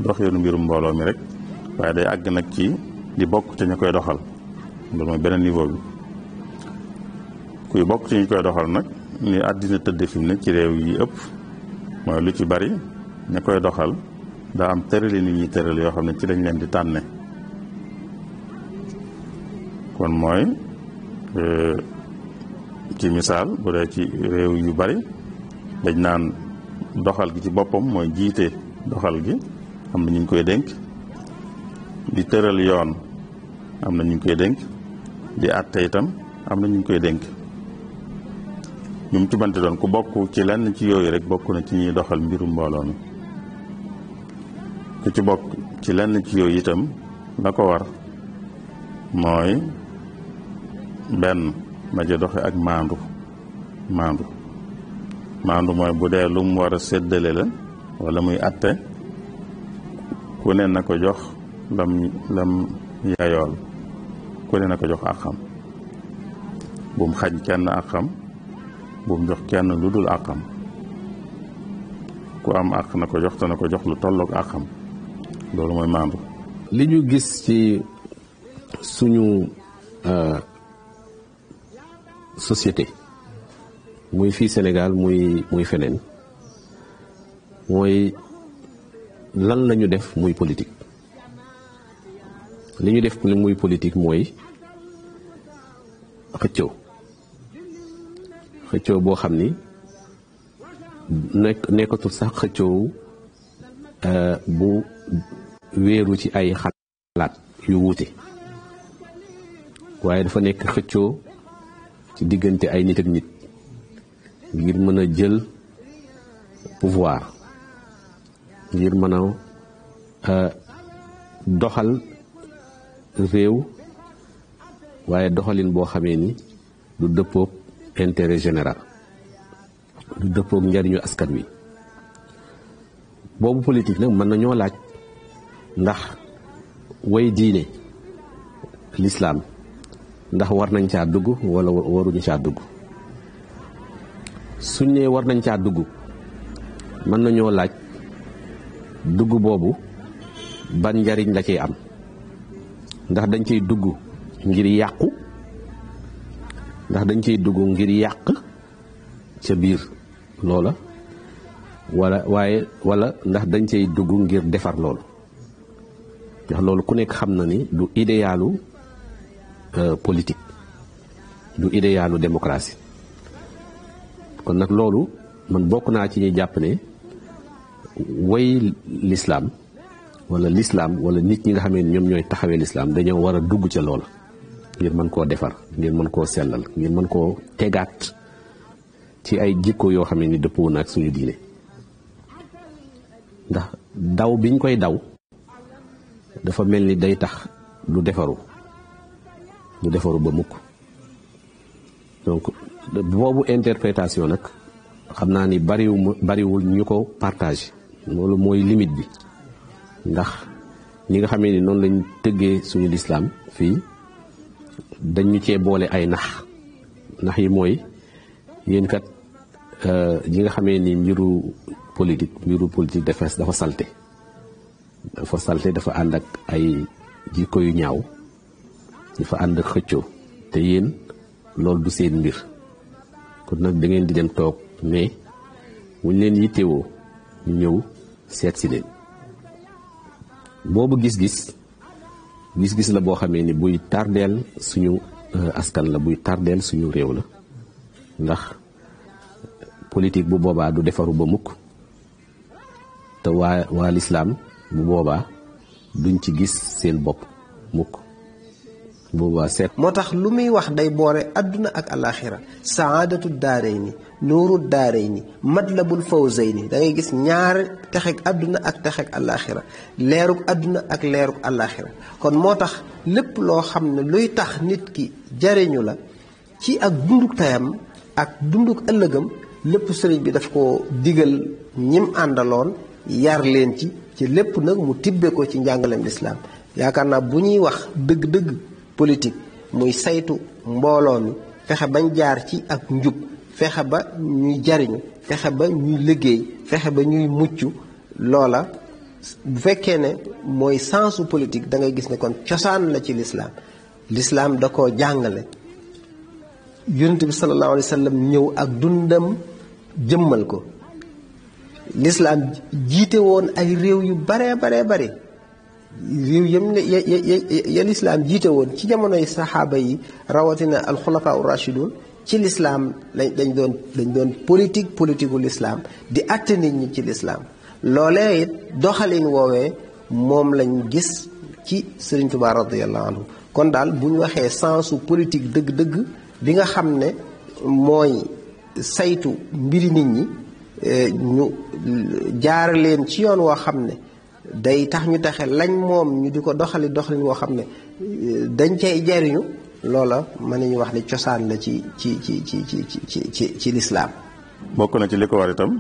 doxinu mbirum mbooloo mi rek waaye day àgg nag ci di bokk ci ñu koy doxal loolu mooy beneen niveau bi kuy bokk ci ñu koy doxal nag ni àddina tëdd fi mu ne ci réew yi ëpp mooy lu ci bari ña koy doxal daa am tërali ni ñuy tëral yoo xam ne ci lañ leen di tànne kon mooy ci misaal bu dee ci réew yu bari dañ naan doxal gi ci boppam mooy jiite doxal gi am na ñu koy dénk di tëral yoon am na ñu koy dénk di àtte itam am na ñu koy dénk ñu mu ci bante doon ku bokk ci lenn ci yooyu rek bokk na ci ñuy doxal mbirum mbooloo mi ku ci bokk ci lenn ci yooyu itam la ko war mooy benn ma ja doxe ak maandu mooy bu dee lu mu war a séddale la wala muy àtte ku ne na ko jox lam yayool ku ne na ko jox àqam bu mu xañ kenn àqam bu mu jox kenn lu dul àqam ku am àq na ko jox te na ko jox lu tolloog àqam loolu mooy maandu.
li ñu gis ci suñu société muy fii Sénégal muy feneen mooy lan la ñu def muy politique li ñu def muy politique mooy xëccoo boo xam ni nekkatul sax xëccoo bu wéeru ci ay xalaat yu wuute waaye dafa nekk xëccoo ci diggante ay nit ak nit ngir mën a jël pouvoir ngir mën a doxal réew waaye doxalin boo xamee ni du dëppoog intérêt général du dëppoog njariñu askan wi boobu politique nag mën nañoo laaj ndax way diine lislaam ndax war nañ caa dugg wala waruñu caa dugg suñ ne war nañ caa dugg mën nañoo laaj dugg boobu ban njariñ la ciy am ndax dañ ciy dugg ngir yàqu ndax dañ ciy dugg ngir yàq ca biir loola wala ndax dañ cay dugg ngir defar loolu ndax loolu ku nekk xam na ni du idéalu politique du idéalu démocratie kon nag loolu man bokk naa ci ñuy jàpp ne way lislaam wala nit ñi nga xamee ne ñoom ñooy taxawee lislaam dañoo war a dugg ca loola ngir mën koo defar ngir mën koo sellal ngir mën koo tegaat ci ay jikko yoo xam ne ni dëppoo na ak suñu diine ndax daw biñ koy daw dafa mel ni day tax du defaru ba mukk donc boobu interprétation nag xam naa ni bariwul ñu ko partage loolu mooy limite bi ndax ñi nga xamee ni noonu lañ tëggee suñu lislaam fii dañ ñu cee boole ay nax yi mooy yéen kat ñi nga xamee ni mbiru politique dafa salte dafa ànd ak ay jikko yu ñaaw dafa ànd ak xëccoo te yéen loolu du seen mbir kon nag da ngeen di dem toog mais wuñ leen yittewoo ñu ñëw seet si leen boobu gis-gis la boo xamee ni buy tardeel suñu askan la buy tardeel suñu réew la ndax politique bu boobaa du defaru ba mukk te waa lislaam bu boobaa duñ ci gis seen bopp mukk boobaa seet
moo tax lu muy wax day boore adduna ak alaxira saadatu daarayni nuuru daarayni matlabul fawzayni da ngay gis ñaari texeg adduna ak texeg alaxira leerug adduna ak leerug alaxira kon moo tax lépp loo xam ne luy tax nit ki jariñu la ci ak dunduk tayam ak dunduk ëllëgam lépp sëriñ bi daf ko digal ñim àndaloon yar leen ci lépp nag mu tibbe ko ci njàngaleem lislaam yaakaar naa bu ñuy wax dëgg-dëgg politique muy saytu mbooloo mi fexe bañ jaar ci ak njub fexe ba ñuy jariñu fexe ba ñuy liggéey fexe ba ñuy mucc loola bu fekkee ne mooy sensu politique da ngay gis ne kon cosaan la ci lislaam da koo jàngale yonent bi sallallahu alayhi wa sallam ñëw ak dundam jëmmal ko. lislaam jiite woon ay réew yu bare réew ya lislaam jiite woon ci jamonoy saxaaba yi rawatina alxulafaa urrashidun ci lislaam dañ doon politique u lislaam di àtte nit ñi ci lislaam loolee it doxalin woowee moom lañ gis ci Sëriñ Tuubaa radiyallahu anhu kon daal bu ñu waxee sensu politique dëgg-dëgg bi nga xam ne mooy saytu mbiri nit ñi ñu jaar leen ci yoon woo xam ne day tax ñu taxe lañ moom ñu di ko doxalin woo xam ne dañ cay jariñu loola mën nañu wax ne cosaan la ci lislaam.
bokk na ci li ko war itam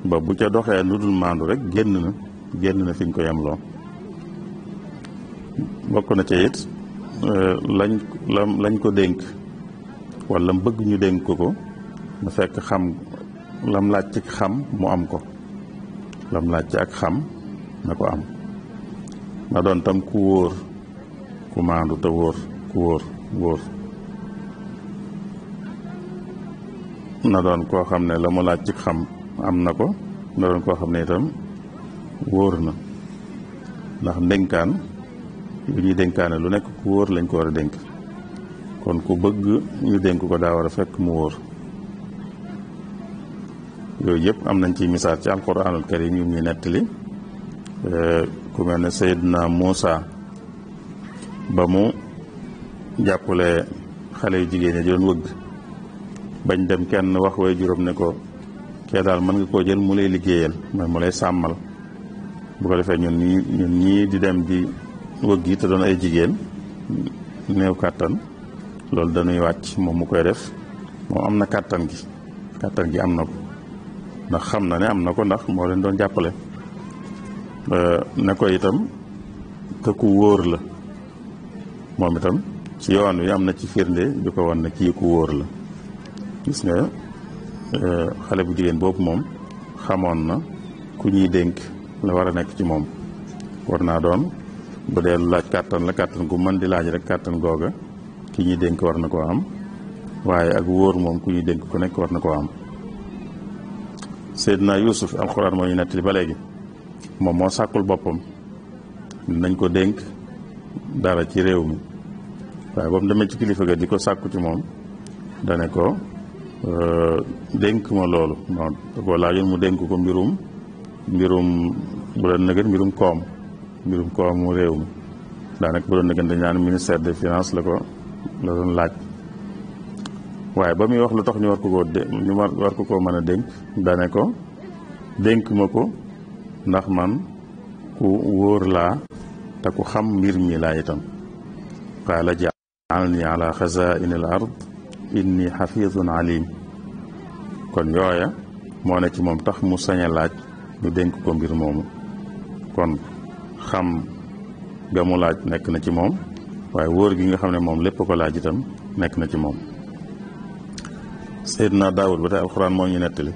ba bu ca doxee lu dul maandu rek génn na fi ñu ko yemloo. bokk na ca it lañ ko dénk wala bëgg ñu dénk ko na fekk xam lam laaj ci xam mu am ko lam laaj ci ak xam na ko am na doon tam ku wóor ku maandu te wóor ku wóor na doon koo xam ne la mu laaj ci xam am na ko na doon koo xam ne itam wóor na ndax ndénkaan lu ñuy dénkaane lu nekk ku wóor lañ ko war a dénk kon ku bëgg ñu dénk ko daa war a fekk mu wóor yooyu yëpp am nañ ci misaal ci alquranul karim yu ñuy nettali ku mel ne Seydina Muusa ba mu jàppale xale yu jigéen ñi di doon wëgg bañ dem kenn wax way juróom ne ko kee daal mën nga koo jël mu lay liggéeyal mooy mu lay sàmmal bu ko defee ñun ñii di dem di wëgg yi te doon ay jigéen néew kàttan loolu dañuy wàcc moom mu koy def moom am na kàttan gi am na ko ndax xam na ne am na ko ndax moo leen doon jàppale ne ko itam te ku wóor la moom itam ci yoon wi am na ci firnde bi ko wan ne kii ku wóor la gis nga xale bu jigéen boobu moom xamoon na ku ñuy dénk la war a nekk ci moom war naa doon bu dee lu laaj kàttan la kàttan gu mën di laaj rek kàttan googa ki ñuy dénk war na koo am waaye ak wóor moom ku ñuy dénk ku nekk war na koo am Seydina Yuusuf alxuraan moo ñu nettali ba léegi moom moo sàkkul boppam nañ ko dénk dara ci réew mi waaye ba mu demee ci kilifa ga di ko sàkku ci moom dane ko dénk ma loolu non da koo laajoon mu dénk ko mbirum bu doon nëgën mbirum koom mu réew mi daanaka bu doon nëgën dañ naan ministère des finances la doon laaj waaye ba muy wax lu tax ñu war ko koo mën a dénk dane ko dénk ma ko ndax man ku wóor laa te ku xam mbir mi laa itam qaala ja'alni ala xazaa'ini al ard inni xafidun alim kon yooya moo ne ci moom tax mu sañ a laaj ñu dénk ko mbir moomu kon xam ga mu laaj nekk na ci moom waaye wóor gi nga xam ne moom lépp ko laaj itam nekk na ci moom Seydina Daawud ba tey alxuraan moo ñu nettali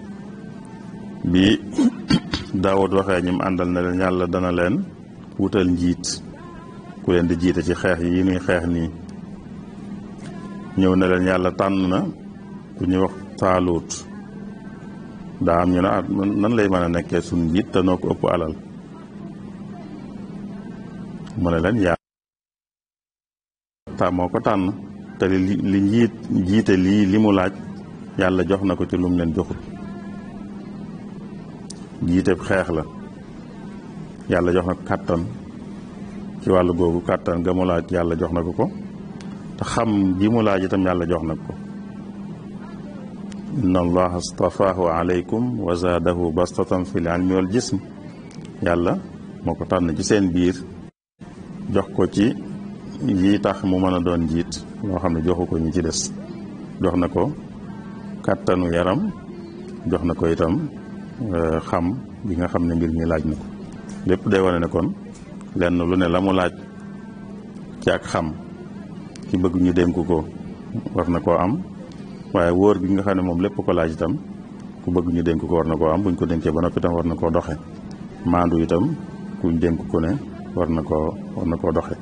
bi Daawud waxee ñi mu àndal na leen yàlla dana leen wutal njiit ku leen di jiite ci xeex yi nuy xeex nii ñëw na leen yàlla tànn na ku ñuy wax Taalut daa am ñu ne nan lay mën a nekkee suñu njiit te noo ko ëpp alal mu ne leen yàlla moo ko tànn te li jiite li mu laaj yàlla jox na ko ci lu mu leen joxut jiite xeex la yàlla jox na ko kàttan ci wàllu googu kàttan ga mu laaj yàlla jox na ko te xam ji mu laaj itam yàlla jox na ko inna allaha astafaahu alaykum wa zaadahu bastatan fil ilmi wal jism yàlla moo ko tànn ci seen biir jox ko ci yi tax mu mën a doon njiit loo xam ne joxu ko ñi ci des jox na ko kàttanu yaram jox na ko itam xam bi nga xam ne mbir mi laaj na ko lépp day wane ne kon lenn lu ne la mu laaj ci ak xam ci bëgg ñu dénk ko war na koo am waaye wóor gi nga xam ne moom lépp ko laaj itam ku bëgg ñu dénk ko war na koo am buñ ko dénkee ba noppi itam war na koo doxe maandu itam kuñ dénk ko ne war na koo doxe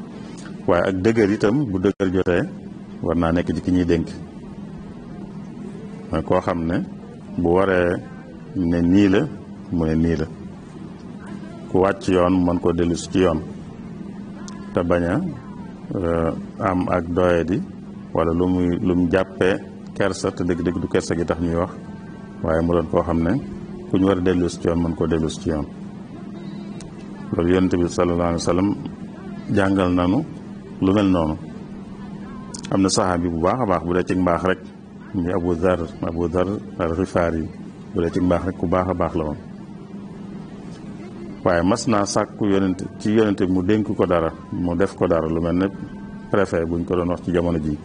waaye ak dëgër itam bu dëgër jotee war naa nekk ci ki ñuy dénk mooy koo xam ne bu waree ne nii la mu ne nii la, ku wàcc yoon mën koo dellusi ci yoon te bañ a am ak doyadi wala lu mu jàppee kersa te dëgg-dëgg du kersa gi tax ñuy wax, waaye mu doon koo xam ne ku ñu war a dellusi ci yoon mën koo dellusi ci yoon. loolu yonent bi sallallahu alayhi wa sallam jàngal nanu lu mel noonu. am na saxaabi bu baax a baax bu dee ci mbaax rek muy Abu Dhar al-Ghifari yi bu dee ci mbaax rek ku baax a baax la woon, waaye mas naa sàkku yonent bi mu dénk ko dara, mu def ko dara, lu mel ne préfet buñ ko doon wax ci jamono ji.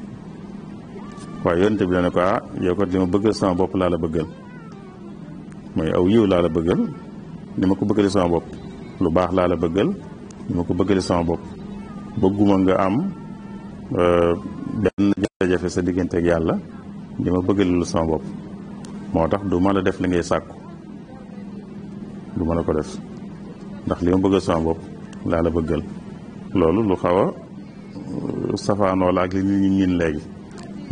waaye yonent bi la ne ko yow kat li ma bëggal sama bopp laa la bëggal, mooy aw yiw laa la bëggal ni ma ko bëggale sama bopp, lu baax laa la bëggal ni ma ko bëggale sama bopp, bëgguma nga am benn jafe-jafe sa diggante ak yàlla ni ma bëggale lu sama bopp, moo tax du ma la def li ngay sàkku, du ma la ko def ndax li ma bëggal sama bopp laa la bëggal. loolu lu xaw a safaanoo la ak li nit ñi ñin léegi.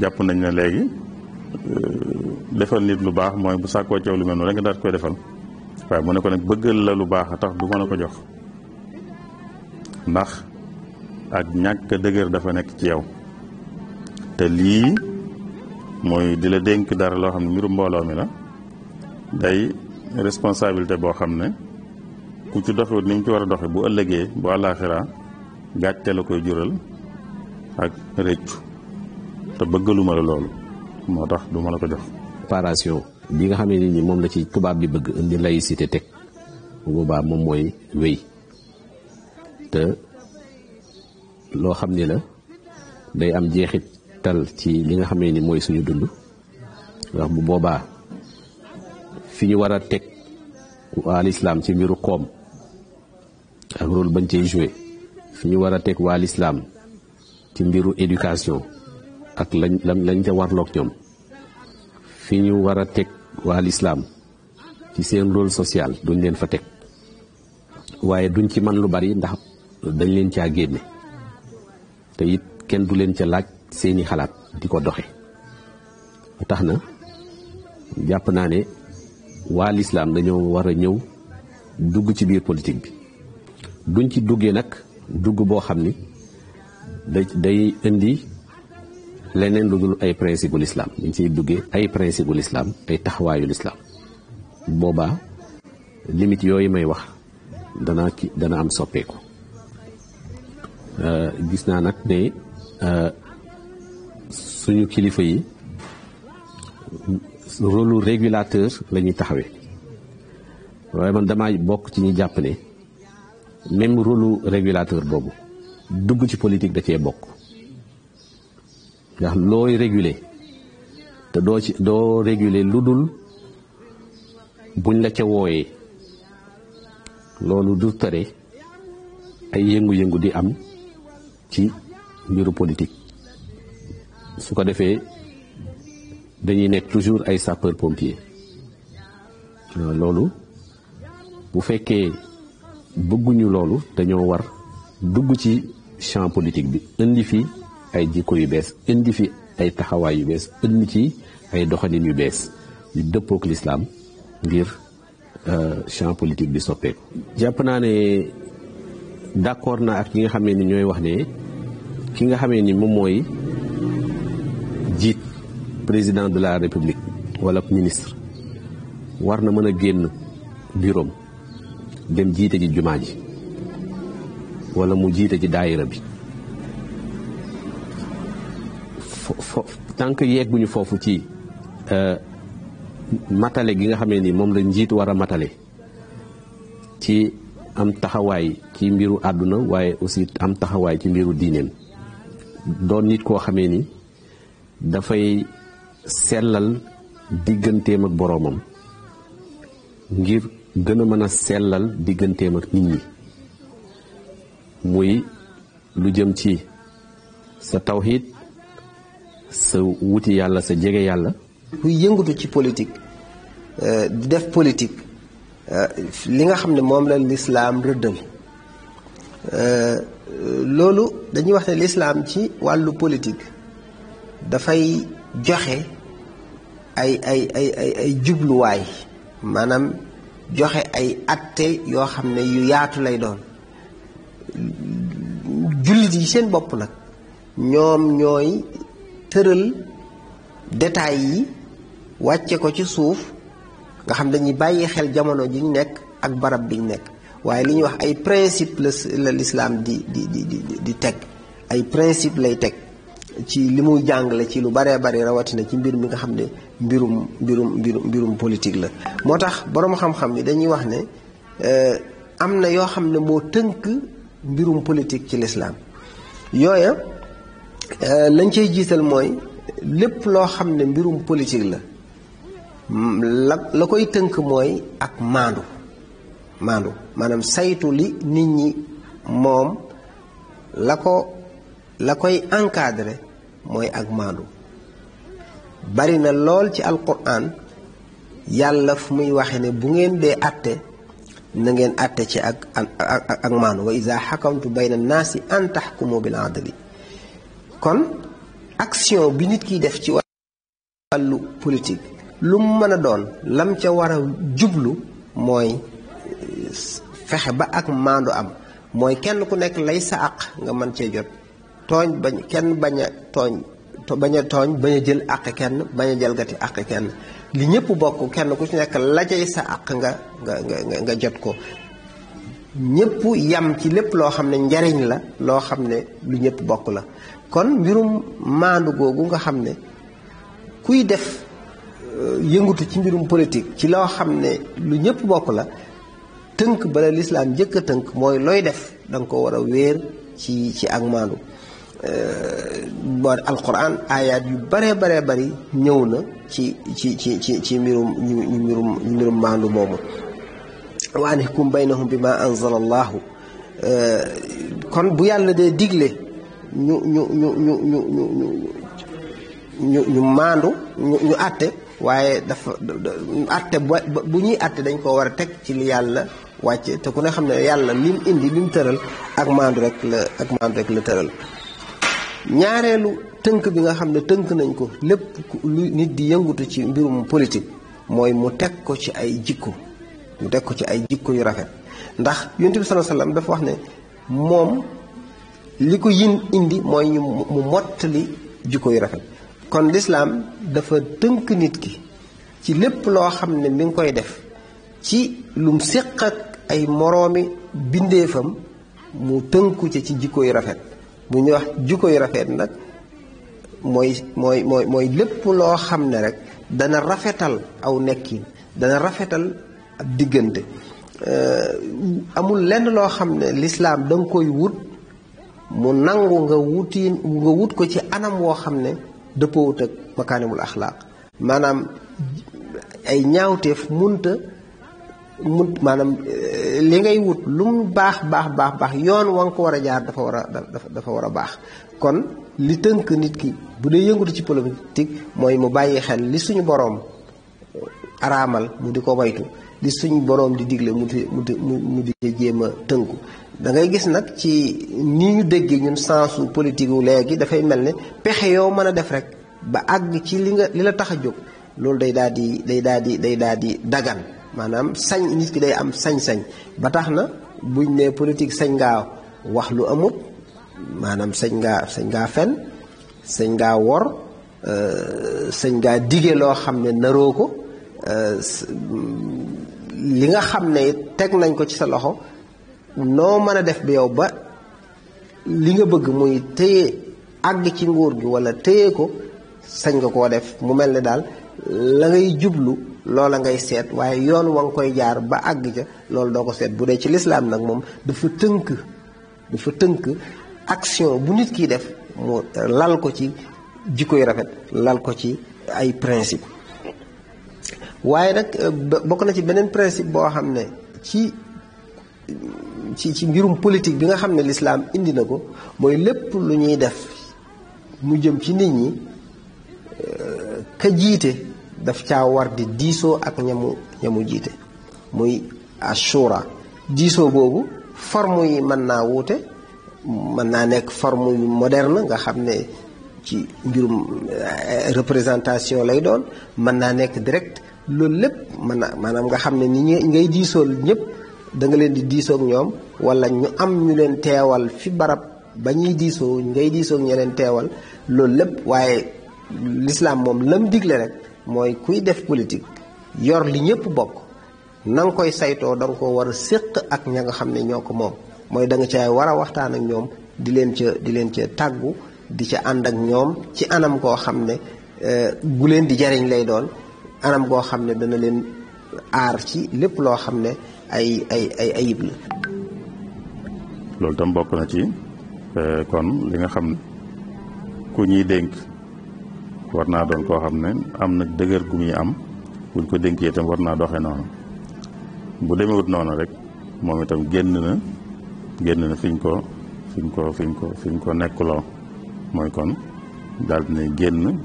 jàpp nañ ne léegi defal nit lu baax mooy bu sàkkoo ceew lu mel noonu rek nga daal koy defal, waaye mu ne ko nag bëggal la lu baax a tax du mën a ko jox ndax ak ñàkk dëgër dafa nekk ci yow. te lii mooy di la dénk dara loo xam ne mbiru mbooloo mi la, day responsabilité boo xam ne ku ci doxewut ni mu ci war a doxe bu ëllëgee bu àllaaxira gàcce la koy jural ak rëccu, te bëggaluma la loolu moo tax du ma la ko jox.
séparation bi nga xamee ni moom la ci tubaab bi bëgg indi laïcité teg bu boobaa moom mooy wéy, te loo xam ni la day am jeexital ci li nga xamee ni mooy suñu dund. ndax bu boobaa fi ñu war a teg waa lislaam ci mbiru koom ak rôle bañ cey joué, fi ñu war a teg waa lislaam ci mbiru éducation ak lañ ca warloog ñoom, fi ñu war a teg waa lislaam ci seen rôle social duñ leen fa teg, waaye duñ ci man lu bari ndax dañ leen caa génne, te it kenn du leen ca laaj seeni xalaat di ko doxe. tax na jàpp naa ne waa lislaam dañoo war a ñëw dugg ci biir politique bi. duñ ci duggee nag dugg boo xam ni day indi leneen lu dul ay principe u lislaam, dañ ciy duggee ay principe u lislaam, ay taxawaayu lislaam. boobaa limite yooyu may wax dana am soppeeku. gis naa nag ne suñu kilifa yi rôle régulateur la ñuy taxawee, waaye man damaa bokk ci ñi jàpp ne même rôle régulateur boobu dugg ci politique da cee bokk. ndax looy réguler te doo réguler lu dul buñ la ca wooyee, loolu du tere ay yëngu-yëngu di am ci mbiru politique. su ko defee dañuy nekk toujours ay sapeur pompier. loolu bu fekkee bëgguñu loolu dañoo war dugg ci champ politique bi, indi fi ay jikko yu bees, indi fi ay taxawaay yu bees, indi ci ay doxalin yu bees yu dëppook lislaam ngir champ politique bi soppeeku. jàpp naa ne d'accord naa ak ñi nga xamee ni ñooy wax ne ki nga xamee ni moom mooy jiit président de la république wala ministre war na mën a génn bureau dem jiite ji jumaa ji wala mu jiite ji daayira bi. tant que yegguñu foofu ci matale gi nga xamee ni moom la njiit war a matale ci am taxawaay ci mbiru àdduna, waaye aussi am taxawaay ci mbiru diineem, doon nit koo xamee ni dafay sellal digganteem ak boroomam ngir gën a mën a sellal digganteem ak nit ñi, muy lu jëm ci sa tawxiid, sa wuti yàlla, sa jege yàlla.
kuy yëngatu ci politique di def politique li nga xam ne moom la lislaam rëddal, loolu dañuy wax ne lislaam ci wàllu politique dafay joxe ay jubluwaay maanaam joxe ay atte yoo xam ne yu yaatu lay doon. jullit yi seen bopp nag ñoom ñooy tëral détails yi wàcce ko ci suuf nga xam dañuy bàyyi xel jamono ji ñu nekk ak barab bi ñu nekk waaye li ñuy wax ay principe la l'islam di teg ay principe lay teg ci li muy jàngale ci lu baree bari rawatina ci mbir mi nga xam ne mbirum politique la. moo tax boroom xam-xam yi dañuy wax ne am na yoo xam ne moo tënk mbirum politique ci l'islam yooya lañ cay jiital mooy lépp loo xam ne mbirum politique la koy tënk mooy ak maandu maanaam saytu li nit ñi moom la koy encadrer mooy ak maandu. bari na lool ci alquran yàlla fu muy waxe ne bu ngeen dee àtte na ngeen àtte ci ak maandu wa iza xakamtu bayna naasi an taxkumu bil adli. kon action bi nit kiy def ci wàllu politique lu mu mën a doon lam ca war a jublu mooy fexe ba ak maandu am mooy kenn ku nekk lay sa àq nga mën cee jot tooñ bañ a tooñ bañ a jël àq kenn bañ a jalgati àq kenn li ñëpp bokk kenn ku ci nekk la cay sa àq nga jot ko ñëpp yam ci lépp loo xam ne njariñ la loo xam ne lu ñëpp bokk la. kon mbirum maandu googu nga xam ne kuy def yëngutu ci mbirum politique ci loo xam ne lu ñëpp bokk la tënk bala lislaam njëkk a tënk mooy looy def danga ko war a wéer ci ak maandu. alquran ayaat yu bare bari ñëw na ci mbirum maandu moomu wa an ihkum baynahum bi ma anzala allahu. kon bu yàlla dee digle ñu maandu ñu àtte waaye dafa àtte bu ñuy àtte dañ ko war a teg ci li yàlla wàcce te ku ne xam ne yàlla lim indi lim tëral ak maandu rek la tëral. ñaareelu tënk bi nga xam ne tënk nañ ko lépp lu nit di yëngutu ci mbirum politique mooy mu teg ko ci ay jikko yu rafet ndax Yonent bi sallallahu alayhi wasallam dafa wax ne moom li ko indi mooy mu mottali jikko yu rafet. kon lislaam dafa tënk nit ki ci lépp loo xam ne mi ngi koy def ci lum séq ak ay moroomi bindeefam mu tënku ci jikko yu rafet. bu ñuy wax jikko yu rafet nag mooy lépp loo xam ne rek dana rafetal aw nekkin dana rafetal ab diggante. amul lenn loo xam ne lislaam da nga koy wut mu nangu nga wut ko ci anam woo xam ne dëppoowut ak makaarimul axlaaq maanaam ay ñaawteef maanaam li ngay wut lu mu baax yoon wa nga ko war a jaar dafa war a baax. kon li tënk nit ki bu dee yëngutu ci politique mooy mu bàyyi xel li suñu boroom araamal mu di ko moytu li suñu boroom di digle mu di jéem a tënku. da ngay gis nag ci ni ñu déggee ñun sensu politique wu léegi dafay mel ne pexe yoo mën a def rek ba àgg ci li la tax a jóg loolu day daal di dagan maanaam nit ki day am sañ-sañ ba tax na buñ ne politique sañ ngaa wax lu amut maanaam sañ ngaa fen sañ ngaa wor sañ ngaa dige loo xam ne naroo ko li nga xam ne teg nañ ko ci sa loxo noo mën a def bi yow ba li nga bëgg muy téye àgg ci nguur gi walla téye ko sañ nga koo def mu mel ne daal la ngay jublu loola ngay seet waaye yoon wa nga koy jaar ba àgg ca loolu doo ko seet. bu dee ci lislaam nag moom dafa tënk action bu nit kiy def mu lal ko ci jikko yu rafet lal ko ci ay principe. waaye nag bokk na ci beneen principe boo xam ne ci mbirum politique bi nga xam ne lislaam indi na ko mooy lépp lu ñuy def mu jëm ci nit ñi ka jiite daf caa war di diisoo ak ñamu jiite muy ashura. diisoo boobu forme yi mën naa wuute mën naa nekk forme yu moderne nga xam ne ci mbirum représentation lay doon, mën naa nekk direct. loolu lépp maanaam nga xam ne ni ngay diisool ñëpp da nga leen di diisoog ñoom, wala ñu am ñu leen teewal fi barab ba ñuy diisoo ngay diisoog ña leen teewal, loolu lépp. waaye l'islam moom lam digle rek mooy kuy def politique yor li ñëpp bokk, na nga koy saytoo da nga ko war a séq ak ña nga xam ne ñoo ko moom. mooy da nga caay war a waxtaan ak ñoom, di leen ca tàggu, di ca ànd ak ñoom ci anam koo xam ne gu leen di jariñ lay doon, anam goo xam ne dana leen aar ci lépp loo xam ne ay ayib la.
loolu tam bokk na ci kon li nga xam ne ku ñuy dénk war naa doon koo xam ne am na dëgër gu muy am, buñ ko dénkee itam war naa doxee noonu. bu demewut noonu rek moom itam génn na fiñ ko nekkuloo, mooy kon daal dina génn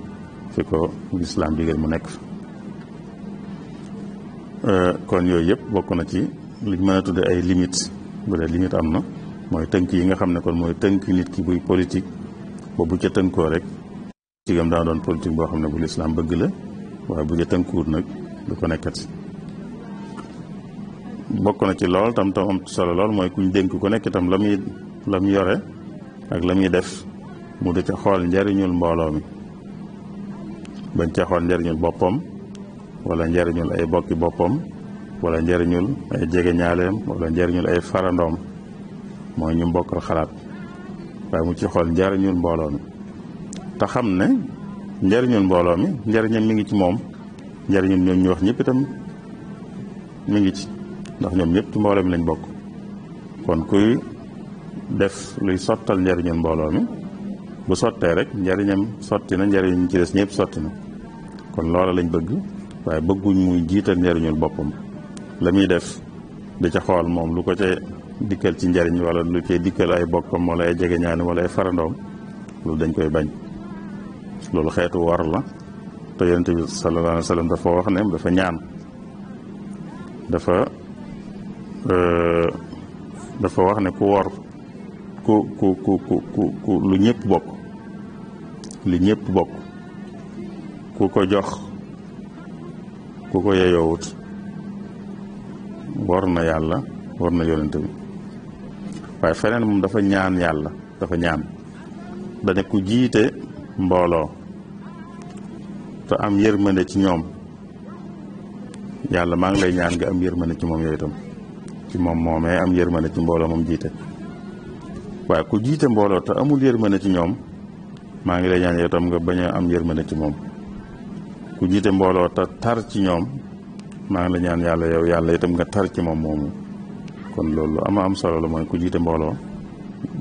fi ko lislaam digal mu nekk. kon yooyu yëpp bokk na ci liñ mën a tudde ay limites. bu dee limite am na, mooy tënk yi nga xam ne kon mooy tënk nit ki buy politique, ba bu ca tënkoo rek politique am daa doon politique boo xam ne bu lislaam bëgg la, waaye bu ca tënkuwut nag du ko nekkati. bokk na ci lool tam am solo lool mooy kuñ dénk ku nekk itam la mu yore ak la muy def mu da ca xool njariñul mbooloo mi, bañ ca xool njariñul boppam wala njariñul ay bokki boppam wala njariñul ay jege ñaaleem wala njariñul ay farandoom, mooy ñu bokkal xalaat, waaye mu ci xool njariñul mbooloo mi. te xam ne njariñul mbooloo mi njariñam mi ngi ci moom, njariñam ñoom ñu wax ñëpp itam mi ngi ci, ndax ñoom ñëpp ci mbooloo mi lañ bokk. kon kuy def luy sottal njariñul mbooloo mi, bu sottee rek njariñam sotti na, njariñ ci des ñëpp sotti na. kon loola lañ bëgg, waaye bëgguñ muy jiital njariñul boppam. la muy def di ca xool moom lu ko ca dikkal ci njariñ, wala lu cay dikkal ay bokkam wala ay jegeñaani wala ay farandoom, loolu dañ koy bañ. loolu xeetu war la, te yonent bi sallallahu alayhi wa sallam dafa wax ne dafa ñaan, dafa wax ne ku wor ku lu ñëpp bokk, ku ko jox ku ko yeyoowut war na yàlla, war na yonent bi. waaye feneen moom dafa ñaan yàlla, dafa ñaan dane ku jiite mbooloo te am yërmande ci ñoom, yàlla maa ngi lay ñaan nga am yërmande ci moom yooyu itam, ci moom moomee am yërmande ci mbooloo moom jiite. waaye ku jiite mbooloo te amul yërmande ci ñoom, maa ngi lay ñaan yow itam nga bañ a am yërmande ci moom. ku jiite mbooloo te tar ci ñoom, maa ngi la ñaan yàlla yow yàlla itam nga tar ci moom moomu. kon loolu am solo la, mooy ku jiite mbooloo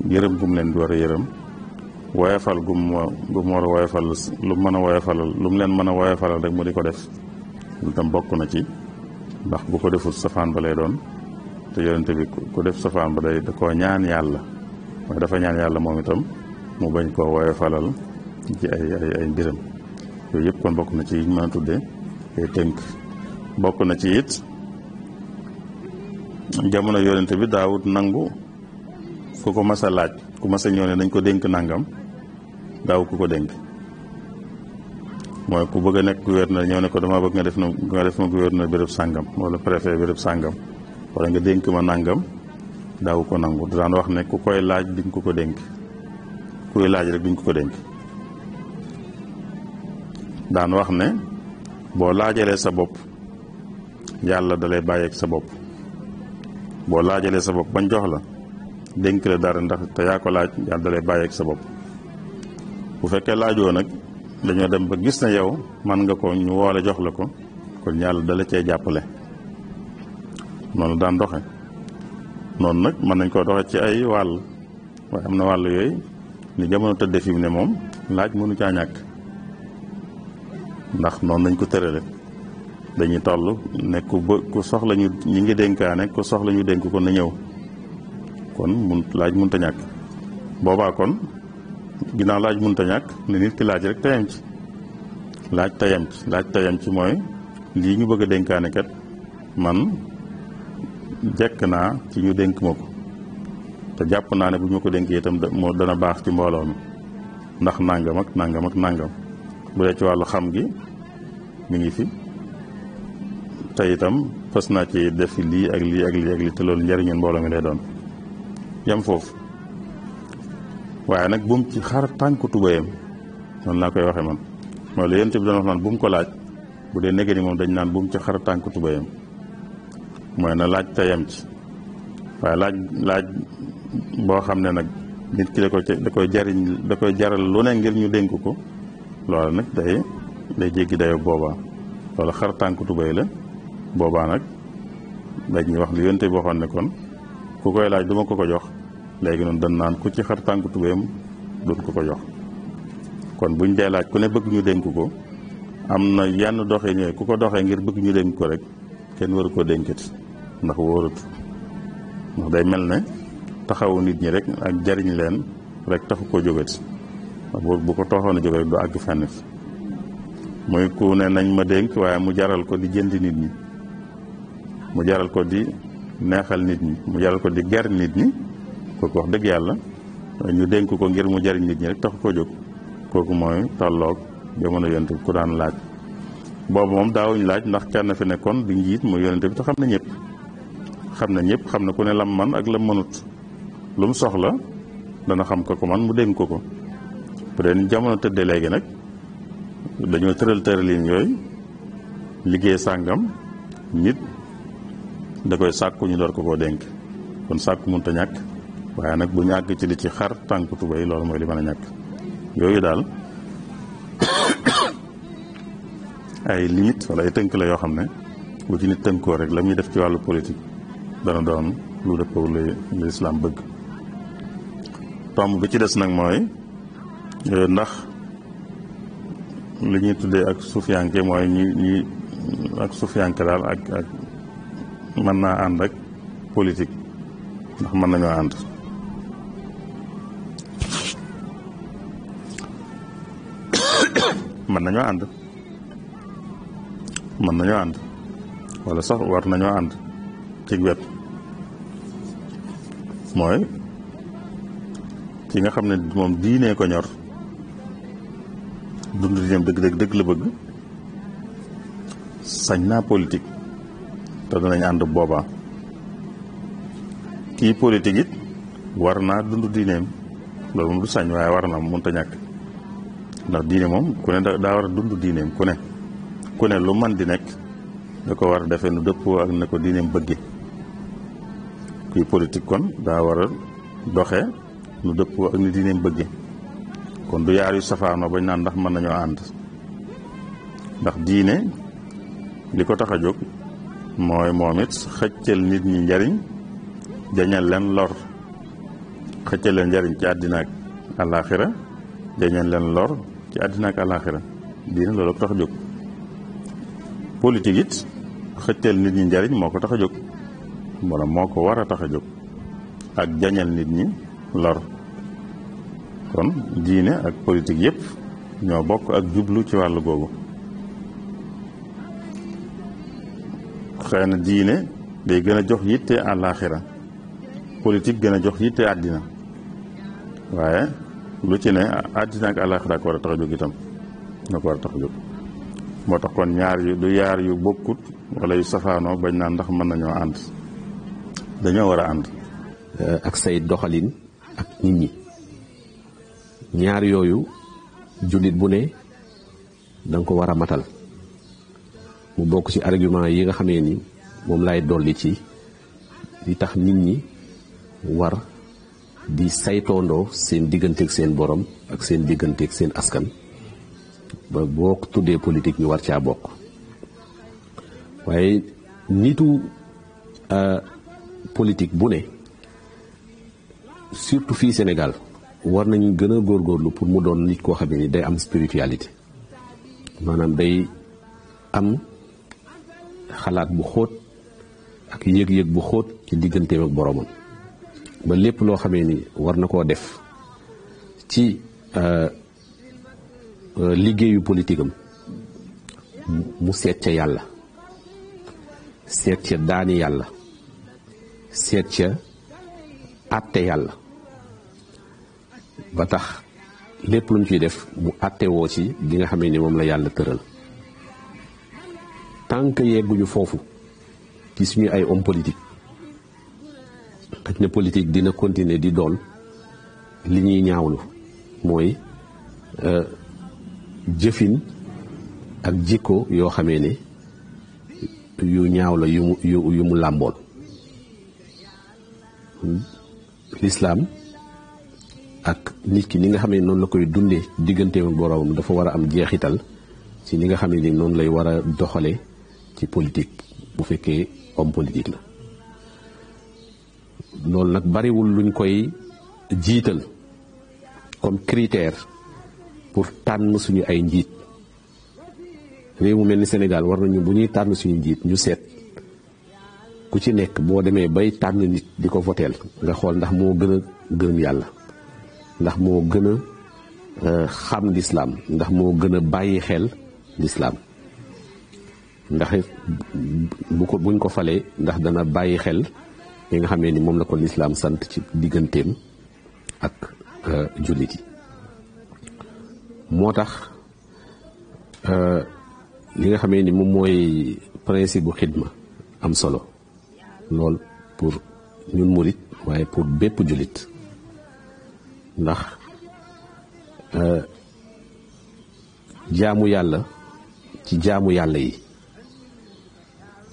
yërëm gum leen di war a yërëm, woyofal gum war a woyofal, lu mën a woyofalal, lu mu leen mën a woyofalal rek mu di ko def. lu tam bokk na ci, ndax bu ko deful safaan ba lay doon, te yonente bi ku def safaan ba da koo ñaan yàlla, waaye dafa ñaan yàlla moom itam mu bañ koo woyofalal ci ay mbiram. yooyu yëpp kon bokk na ci yi ñu mën a tuddee ay tënk. bokk na ci it jamono yonente bi daawut nangu ku ko mas a laaj, ku mas a ñëw ne dañ ko dénk nangam, daaw ku ko dénk. mooy ku bëgg a nekk gouverneur ñëw ne ko dama bëgg nga def ma gouverneur béréb sàngam wala préfet béréb sàngam, wala nga dénk ma nangam, daaw ko nangu. daan wax ne ku koy laaj duñ ko dénk, kuy laaj rek duñ ko dénk. daan wax ne boo laajalee sa bopp yàlla dalay bàyyeeg sa bopp, boo laajalee sa bopp bañ jox la dénk la dara ndax te yaa ko laaj, yàlla dalay bàyyeeg sa bopp. bu fekkee laajoo nag dañoo dem ba gis na yow man nga ko, ñu woole jox la ko, kon yàlla dala cee jàppale. noonu daan doxe. noonu nag mën nañ koo doxe ci ay wàll, waaye am na wàll yooyu ni jamono tëdde fi mu ne moom laaj mënu caa ñàkk, ndax noonu nañ ko tërale. dañuy toll ne ku soxla ñu ngi dénkaane, ku soxla ñu dénk ko na ñëw, kon laaj mënut a ñàkk. boobaa kon ginnaaw laaj mënut a ñàkk, ne nit ki laaj rek tayam ci, laaj tayam ci mooy lii ñu bëgg a dénkaane kat man jekk naa ci ñu dénk ma ko, te jàpp naa ne bu ñu ma ko dénkee itam dana baax ci mbooloo mi. ndax nangam ak nangam ak nangam. bu dee ci wàllu xam gi mi ngi fi te itam fas naa ci def lii ak lii ak lii ak lii te loolu njëriñu mbooloo mi lay doon yam foofu. waaye nag bu mu ci xar tànku tubéyam noonu laa koy waxee man mooy la yéen bi doon wax naan bu mu ko laaj bu dee nege ni moom dañ naan bu mu ci xar tànku tubéyam mooy na laaj te yem ci. waaye laaj boo xam ne nag nit ki da koy jaral lu ne ngir ñu dénk ko loolu nag day jéggi dayo boobaa loolu xar tànku tubéy la boobaa nag dañuy wax li yéen bi waxoon ne kon ku koy laaj duma ko jox léegi noonu dañ naan ku ci xar tànku tubéyam duñ ko jox. kon buñ dee laaj ku ne bëgg ñu dénk ko am na yenn doxee ñooy ku ko doxee ngir bëgg ñu dénk ko rek kenn waru koo dénkati ndax wóorut ndax day mel ne taxawu nit ñi rek ak jariñ leen rek taxu koo jógati bu ko tooxoon a jóge rek du àgg fenn fi muy ku ne nañ ma dénk waaye mu jaral ko di jënd nit ñi mu jaral ko di neexal nit ñi mu jaral ko di ger nit ñi kooku wax dëgg yàlla ñu dénk ko ngir mu jariñ nit ñi rek taxu koo jóg kooku mooy tolloog jamono yonent bi ku daan laaj boobu moom daawuñ laaj ndax kenn fi nekkoon di njiit mu yonent bi te xam na ñëpp xam na ku ne lam man ak lam mënut lu mu soxla dana xam ko man mu dénk ko bu dee ni jamono tëddee léegi nag dañoo tëralin yooyu liggéey sàngam nit da koy sàkku ñu door ko dénk kon sàkku mënut a ñàkk waaye nag bu ñu àgg ci li ci xar tànk tubéy loolu mooy li mën a ñàkk yooyu daal ay limite wala ay tënk la yoo xam ne bu ci nit tënkoo rek la muy def ci wàllu politique dana doon lu dëppoo lu islam bëgg. tomb bi ci des nag mooy ndax li ñuy tuddee ak suufiyanke mooy ñi ak suufiyanke daal ak mën naa ànd ak politique ndax mën nañoo ànd. mën nañoo ànd wala sax war nañoo ànd ci wet mooy ki nga xam ne moom diinee ko ñor dund diineem dëgg la bëgg sañ naa politique te danañ ànd boobaa kii politique it war naa dund diineem loolu moom du sañ waaye war na mënut a ñàkk ndax diine moom ku ne daa war a dund diineem ku ne lu man di nekk da ko war a defee nu dëppoo ak ne ko diineem bëgge kuy politique kon daa war a doxe nu dëppoo ak ni diineem bëgge kon du yaar yu safaanoo bañ naan ndax mën nañoo ànd ndax diine li ko tax a jóg mooy moom it xëccal nit ñi njariñ jañal leen lor xëccal leen njariñ ci àddina ak àllaaxira jañal leen lor ci àddina ak àllaaxira diine loolu ko tax a jóg politique it xëccal nit ñi njariñ moo ko tax a jóg wala moo ko war a tax a jóg ak jañal nit ñi lor kon diine ak politique yépp ñoo bokk ak jublu ci wàllu googu xëy na diine day gën a jox yitte àllaaxira politique gën a jox yitte àddina waaye lu ci ne àddina ak àllaaxira ko war a tax a jóg itam na ko war a tax a jóg moo tax kon du yaar yu bokkut wala yu safaanoo bañ naan ndax mën nañoo ànd dañoo war a ànd
ak say doxalin ak nit ñi ñaar yooyu jullit bu ne danga ko war a matal mu bokk ci argument yi nga xamee ni moom lay dolli ci li tax nit ñi war di saytoondoo seen digganteeg seen borom ak seen digganteeg seen askan ba boo tuddee politique ñu war caa bokk waaye nitu politique bu ne surtout fii Sénégal war nañu gën a góorgóorlu pour mu doon nit koo xam ne ni day am spiritualité maanaam day am xalaat bu xóot ak yëg-yëg bu xóot ci digganteem ak boromam ba lépp loo xamee ni war na koo def ci liggéeyu politique am mu seet ca yàlla seet ca daani yàlla seet ca àtte yàlla ba tax lépp lu ñu ciy def mu àttewoo ci li nga xamee ni moom la yàlla tëral tant que yegguñu foofu ci suñu ay homme politique xëj na politique dina continuer di doon li ñuy ñaawlu mooy jëfin ak jikko yoo xamee ne yu ñaaw la yu mu làmbool. lislaam ak nit ki ni nga xam ne noonu la koy dundee digganteem ak boroomam dafa war a am jeexital ci ni nga xam ne ni noonu lay war a doxale ci politique bu fekkee homme politique la. loolu nag bariwul luñ koy jiital comme critère pour tànn suñu ay njiit. réew mu mel ni Sénégal war nañu bu ñuy tànn suñu njiit ñu seet ku ci nekk boo demee bay tànn nit di ko voteel nga xool ndax moo gën a gërëm yàlla, ndax moo gën a xam lislaam, ndax moo gën a bàyyi xel lislaam, ndax buñ ko falee ndax dana bàyyi xel li nga xamee ni moom la ko lislaam sant ci digganteem ak jullit yi. moo tax li nga xamee ni moom mooy principe bu xidma am solo lool pour ñun murit waaye pour bépp jullit, ndax jaamu yàlla ci jaamu yàlla yi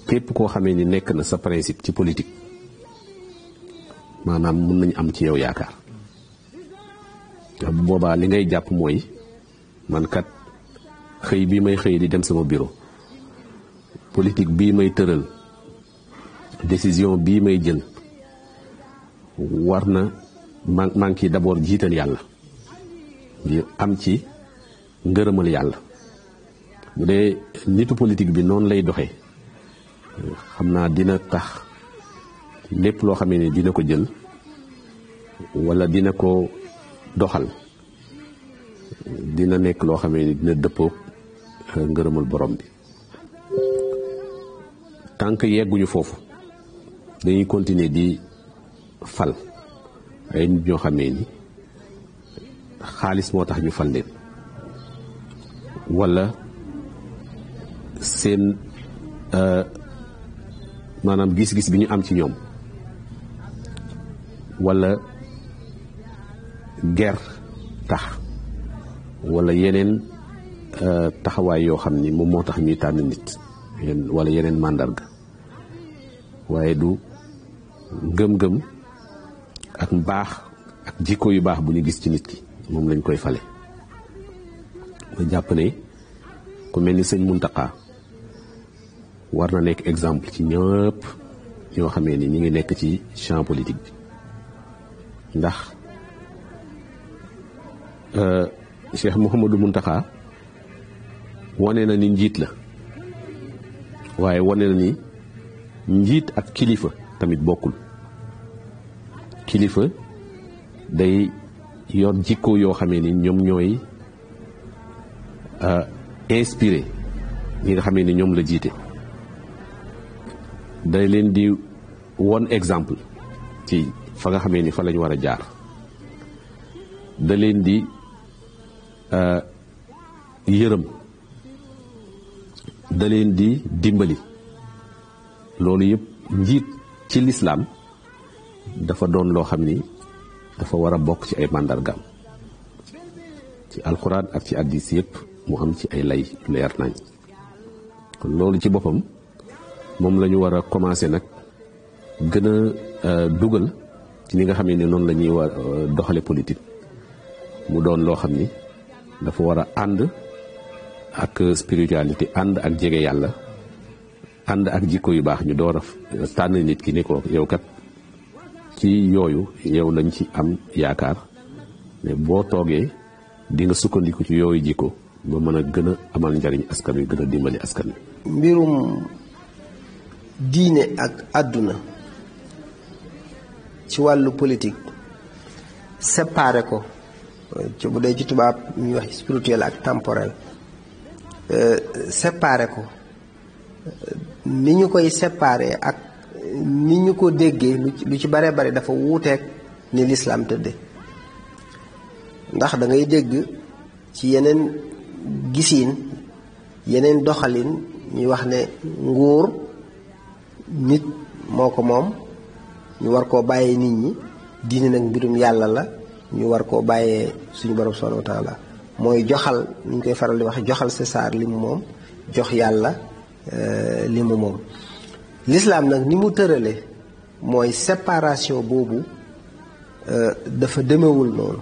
képp koo xamee ni nekk na sa principe ci politique maanaam mun nañu am ci yow yaakaar. bu boobaa li ngay jàpp mooy man kat xëy bii may xëy di dem sama bureau, politique bii may tëral, décision bii may jël war na maa ngi ciy d'abord jiital yàlla ngir am ci ngërëmal yàlla. bu dee nitu politique bi noonu lay doxee xam naa dina tax lépp loo xamee ne dina ko jël walla dina ko doxal dina nekk loo xamee ni dina dëppook ngërëmal borom bi. tant que yegguñu foofu dañuy continuer di fal ay nit ñoo xamee ni xaalis moo tax ñu fal leen, walla seen maanaam gis-gis bi ñu am ci ñoom, walla ger tax, walla yeneen taxawaay yoo xam ni moom moo tax ñuy tànn nit walla yeneen màndarga, waaye du gëm-gëm ak mbaax ak jikko yu baax bu ñu gis ci nit ki moom lañ koy fale. ma jàpp ne ku mel ni sëñ Muntaxa war na nekk exemple ci ñëpp ñoo xamee ni ñi ngi nekk ci champ politique bi, ndax Cheikh Mouhamadou Muntaxa wane na ni njiit la, waaye wane na ni njiit ak kilifa tamit bokkul. kilifa day yor jikko yoo xamee ni ñoom ñooy inspiré ñi nga xamee ni ñoom la jiite, day leen di won exemple ci fa nga xamee ni fa lañ war a jaar, da leen di yërëm, da leen di dimbali. loolu yëpp njiit ci lislaam dafa doon loo xam ni dafa war a bokk ci ay màndargaam ci alxuraan ak ci hadiis yëpp mu am ci ay lay leer nañ. kon loolu ci boppam moom la ñu war a commencer nag gën a dugal ci li nga xam ne noonu la ñuy war doxale politique mu doon loo xam ni dafa war a ànd ak spiritualité, ànd ak jege yàlla, ànd ak jikko yu baax. ñu door a tànn nit ki ni ko yow kat ci yooyu yow lañ ci am yaakaar ne boo toogee di nga sukkandiku ci yooyu jikko ba mën a gën a amal njariñ askan wi, gën a dimbali askan wi.
mbirum diine ak àdduna ci wàllu politique séparé ko ci bu dee ci tubaab ñuy wax spirituel ak temporel, séparé ko ni ñu koy séparé ak ni ñu ko déggee lu ci bare bare dafa wuuteeg ni lislaam tëdde. ndax da ngay dégg ci yeneen gisiin yeneen doxalin ñuy wax ne nguur nit moo ko moom ñu war koo bàyyee nit ñi, diine nag mbirum yàlla la ñu war koo bàyyee suñu borom subhanahu wa taala mooy joxal ni ñu koy faral di wax joxal César li mu moom jox yàlla li mu moom. L'islam nag ni mu tërale mooy séparation boobu dafa demewul noonu.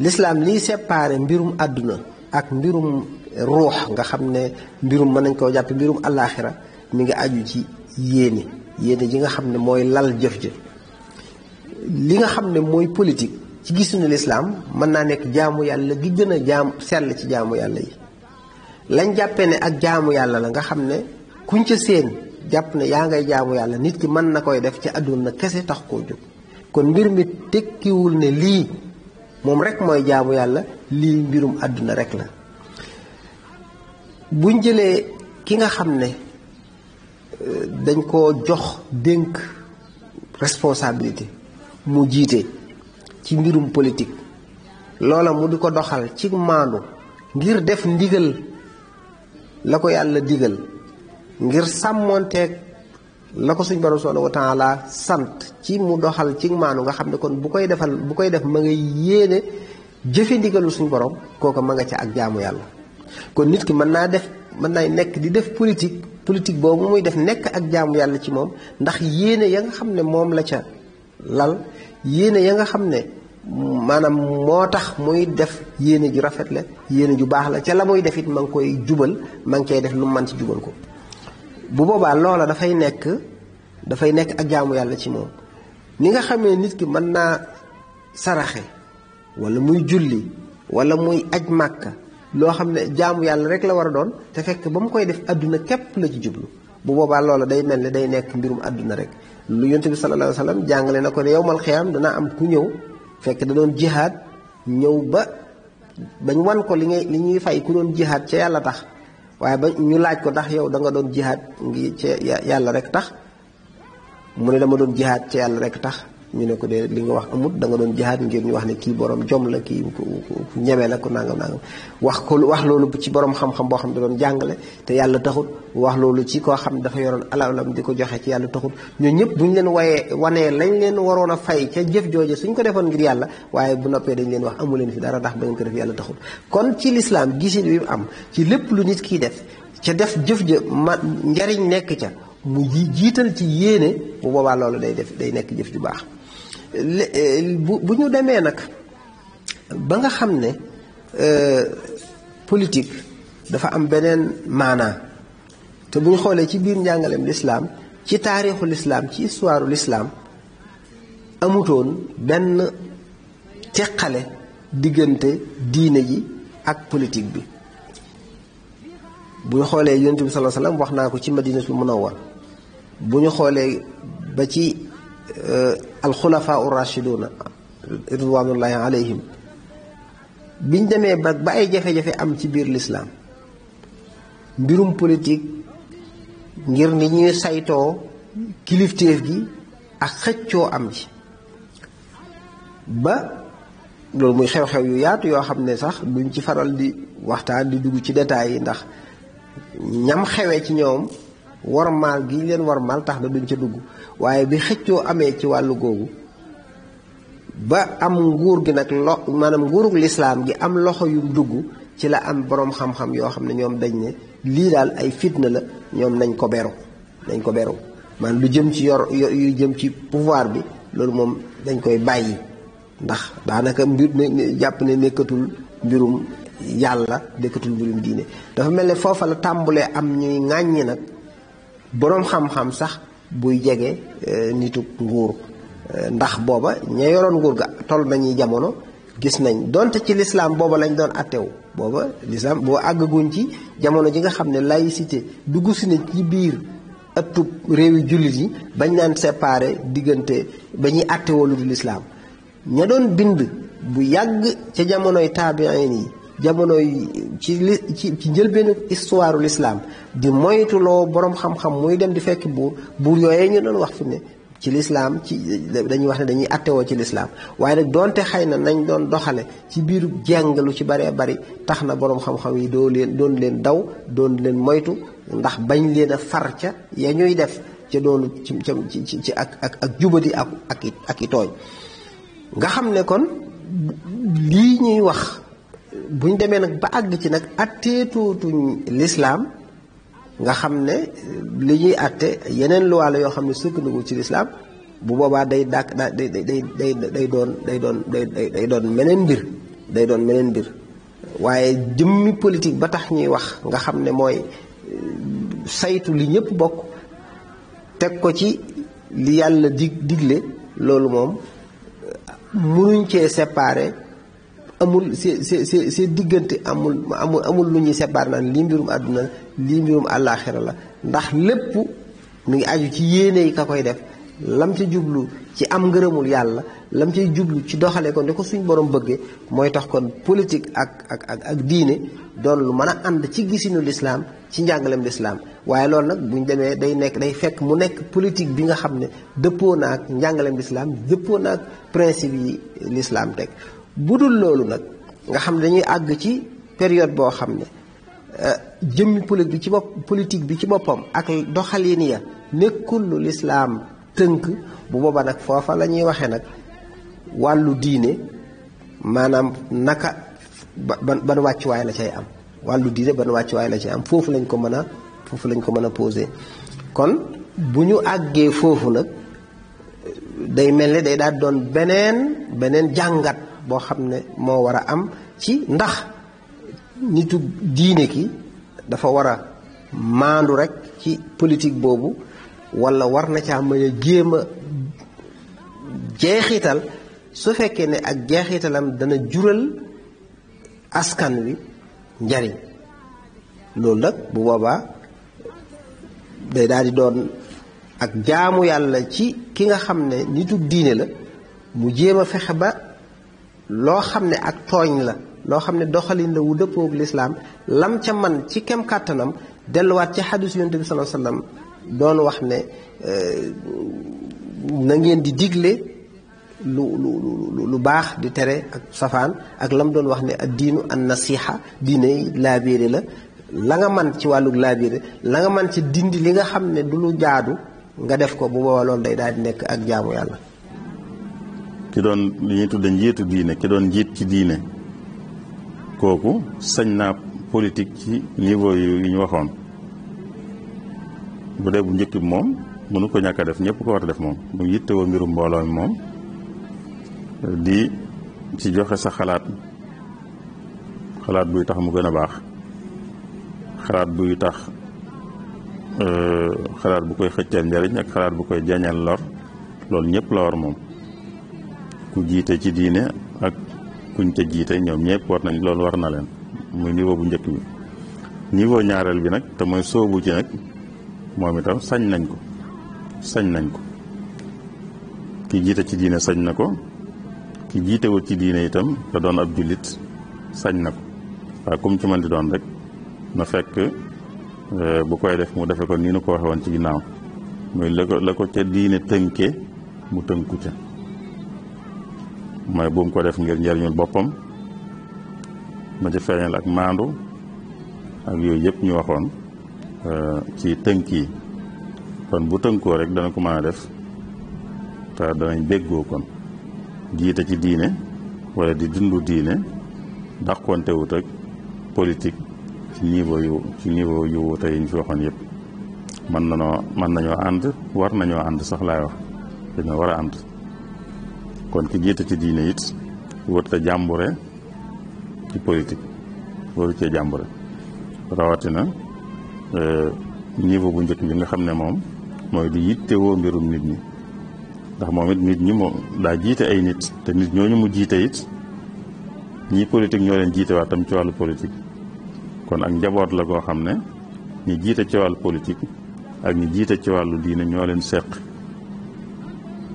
L'islam liy séparé mbirum àdduna ak mbirum ruux nga xam ne mbirum mën nañ koo jàpp mbirum àllaaxira mi ngi aju ci yéene ji nga xam ne mooy lal jëf-jëf. li nga xam ne mooy politique ci gisuñu l'islam mën naa nekk jaamu yàlla gi gën a sell ci jaamu yàlla yi. lañ jàppee ne ak jaamu yàlla la nga xam ne kuñ ca seen jàpp ne yaa ngay jaamu yàlla nit ki mën na koy def ci àdduna kese tax koo jóg. kon mbir mi tekkiwul ne lii moom rek mooy jaamu yàlla, lii mbirum àdduna rek la. buñ jëlee ki nga xam ne dañ koo jox dénk responsabilité mu jiite ci mbirum politique, loola mu di ko doxal ci maandu ngir def ndigal la ko yàlla digal, ngir sàmmoonteeg la ko suñ borom subhanahu wa taala sant ci mu doxal ci maandu nga xam ne kon bu koy def ma ngay yéene jëfe ndigalu suñ borom, kooku ma nga ca ak jaamu yàlla. kon nit ki mën naa nekk di def politique boobu muy def nekk ak jaamu yàlla ci moom, ndax yéene ya nga xam ne moom la ca lal, yéene ya nga xam ne maanaam moo tax muy def yéene ju rafet la, yéene ju baax la ca la muy def it ma ngi koy jubal, ma ngi koy def lu mu mën ci jubal ko. bu boobaa loola dafay nekk ak jaamu yàlla ci moom. ni nga xamee nit ki mën naa saraxe wala muy julli wala muy aj màkka, loo xam ne jaamu yàlla rek la war a doon te fekk ba mu koy def àdduna képp la ci jublu, bu boobaa loola day mel ne day nekk mbirum àdduna rek. lu yonent bi sallallahu alayhi wa sallam jàngale na ko ne yowmal xiyaam dana am ku ñëw fekk da doon jihaad ñëw bañ wan ko li ñuy fay ku doon jihaad ca yàlla tax, waaye ba ñu laaj ko ndax yow da nga doon jihaad ngi ca yàlla rek tax, mu ne dama doon jihaad ca yàlla rek tax. ñu ne ko de li nga wax amut, da nga doon jihaad ngir ñu wax ne kii borom jom la, kii ku ñeme la, ku nangam wax loolu ci borom xam-xam boo xam ne da doon jàngale te yàlla taxut, wax loolu ci koo xam dafa yoroon alalam di ko joxe ci yàlla taxut. ñoo ñëpp buñ leen wanee lañ leen waroon a fay ca jëf jooje suñ ko defoon ngir yàlla, waaye bu noppee dañ leen wax amu leen fi dara ndax ba ngeen ko def yàlla taxut. kon ci lislaam gisin bi mu am ci lépp lu nit kiy def ca def jëf ja njariñ nekk ca mu jiital ci yéene, bu boobaa loolu day nekk jëf ju baax. bu ñu demee nag ba nga xam ne politique dafa am beneen maanaa, te bu ñu xoolee ci biir njàngaleem lislaam, ci taarixu lislaam, ci histoire lislaam, amutoon benn teqale diggante diine ji ak politique bi. bu ñu xoolee yonent bi sallallahu alayhi wasallam wax naa ko ci Madinatul Munawwar, bu ñu xoolee ba ci alxulafaa urrashiduna ridwanullahi alayhim, biñ demee ba ay jafe-jafe am ci biir lislaam, mbirum politique ngir ni ñuy saytoo kilifteef gi ak xëccoo am ci ba loolu muy xew-xew yu yaatu yoo xam ne sax duñ ci faral di waxtaan di dugg ci détails yi, ndax ñam xewee ci ñoom warmaal gi leen warmaal tax na duñ ca dugg. waaye bi xëccoo amee ci wàllu googu ba am nguur gi nag maanaam nguurug lislaam gi am loxo yu dugg ci la am boroom xam-xam yoo xam ne ñoom dañ ne lii daal ay fitna la, ñoom nañ ko beru maanaam lu jëm ci yu jëm ci pouvoir bi, loolu moom dañ koy bàyyi, ndax daanaka jàpp ne nekkatul mbirum yàlla, nekkatul mbirum diine. dafa mel ne foofa la tàmbulee am ñuy ŋàññi nag boroom xam-xam sax buy jege nitu nguur, ndax booba ña yoroon nguur ga toll nañuy jamono gis nañ donte ci lislaam booba lañ doon attewu, booba lislaam boo àggaguñ ci jamono ji nga xam ne laïcité dugg si na ci biir ëttub réewi jullit yi bañ naan séparé diggante ba ñuy attewoo lu du lislaam. ña doon bind bu yàgg ca jamonoy taabiin yi, jamonoy ci njëlbeenu histoire l'islam di moytuloo boroom xam-xam muy dem di fekk buur yooyee ñu doon wax fi ne ci lislaam ci dañuy wax ne dañuy attewoo ci lislaam waaye nag doonte xëy na nañ doon doxale ci biiru jàngalu ci baree bari tax na boroom xam-xam yi doon leen daw doon leen moytu ndax bañ leen a far ca ya ñuy def ca doonu ci ak jubadi ak i tooñ nga xam ne kon lii ñuy wax buñ demee nag ba àgg ci nag atteetootuñ lislaam nga xam ne li ñuy atte yeneen loi la yoo xam ne sukkandiku ci lislaam bu boobaa day doon meneen mbir waaye jëmmi politique ba tax ñuy wax nga xam ne mooy saytu li ñëpp bokk teg ko ci li yàlla digle loolu moom mënuñ cee séparer amul see diggante amul lu ñuy séparer naan lii mbirum àdduna lii mbirum àllaaxira la ndax lépp mu ngi aju ci yéene yi ka koy def lam ca jublu ci am ngërëmul yàlla lam cay jublu ci doxale ko ni ko suñ borom bëggee mooy tax kon politique ak diine doon lu mën a ànd ci gisinu lislaam ci njàngaleem lislaam waaye loolu nag buñ demee day fekk mu nekk politique bi nga xam ne dëppoo naag njàngaleem lislaam dëppoo naag principe yi lislaam teg bu dul loolu nag nga xam ne dañuy àgg ci période boo xam ne jëmmi politique bi ci boppam ak doxalin ya nekkul lu lislaam tënk bu booba nag foofa la ñuy waxee nag wàllu diine maanaam naka ban wàccuwaay la cay am wàllu diine ban wàccuwaay la cay am foofu lañ ko mën a posé kon bu ñu àggee foofu nag day mel ne day daal doon beneen jàngat boo xam ne moo war a am ci ndax nitu diine ki dafa war a maandu rek ci politique boobu walla war na caa mën a jéem a jeexital su fekkee ne ak jeexitalam dana jural askan wi njariñ loolu nag bu boobaa day daal di doon ak jaamu yàlla ci ki nga xam ne nitu diine la mu jéem a fexe ba loo xam ne ak tooñ la loo xam ne doxalin la wu dëppoog lislaam lam ca man ci kem kàttanam delluwaat ci xadiis yonent bi sallallahu alayhi wasallam doon wax ne na ngeen di digle lu baax di tere ak safaan ak lam doon wax ne ad diinu an nasiha diine laabiire la nga man ci wàllug laabiire la nga man ci dindi li nga xam ne du lu jaadu nga def ko bu boobaa loolu day daal di nekk ak jaamu yàlla.
ki doon li ñuy tudde njiitu diine ki doon njiit ci diine kooku sañ naa politique ci niveau yu ñu waxoon bu dee bu njëkk bi moom mënu ko ñàkk a def ñëpp ko war a def moom mu yittewoo mbirum mbooloo mi moom di ci joxe sa xalaat buy tax mu gën a baax xalaat buy tax xalaat bu koy xëccal njariñ ak xalaat bu koy jañal lor loolu ñëpp la war moom ku jiite ci diine ak kuñ te jiite ñoom ñëpp war nañ loolu war na leen muy niveau bu njëkk bi. niveau ñaareel bi nag te mooy soobu ci nag moom itam sañ nañ ko ki jiite ci diine sañ na ko ki jiitewut ci diine itam te doon ab jullit sañ na ko waaye comme ci mën di doon rek na fekk bu koy def mu defe ko nii nu ko waxe woon ci ginnaaw muy la ko ca diine tënke mu tënku ca mooy bu mu ko def ngir njariñul boppam ma ci feeñal ak maandu ak yooyu yëpp ñu waxoon ci tënk yi kon bu tënkoo rek dana ko mën a def te danañ béggoo kon jiite ci diine wala di dundu diine dàqonte wut ak politique ci niveau yu wuute yi ñu fi waxoon yëpp mën nañoo ànd war nañoo ànd sax laay wax dañoo war a ànd kon ki jiite ci diine it wërta jàmbure ci politique waru cee jàmbure rawatina niveau bu njëkk bi nga xam ne moom mooy di yittewoo mbirum nit ñi ndax moom it nit ñi moom daa jiite ay nit te nit ñooñu mu jiite it ñii politique ñoo leen jiite waa tam ci wàllu politique kon ak njaboot la goo xam ne ñi jiite ci wàllu politique ak ñi jiite ci wàllu diine ñoo leen seq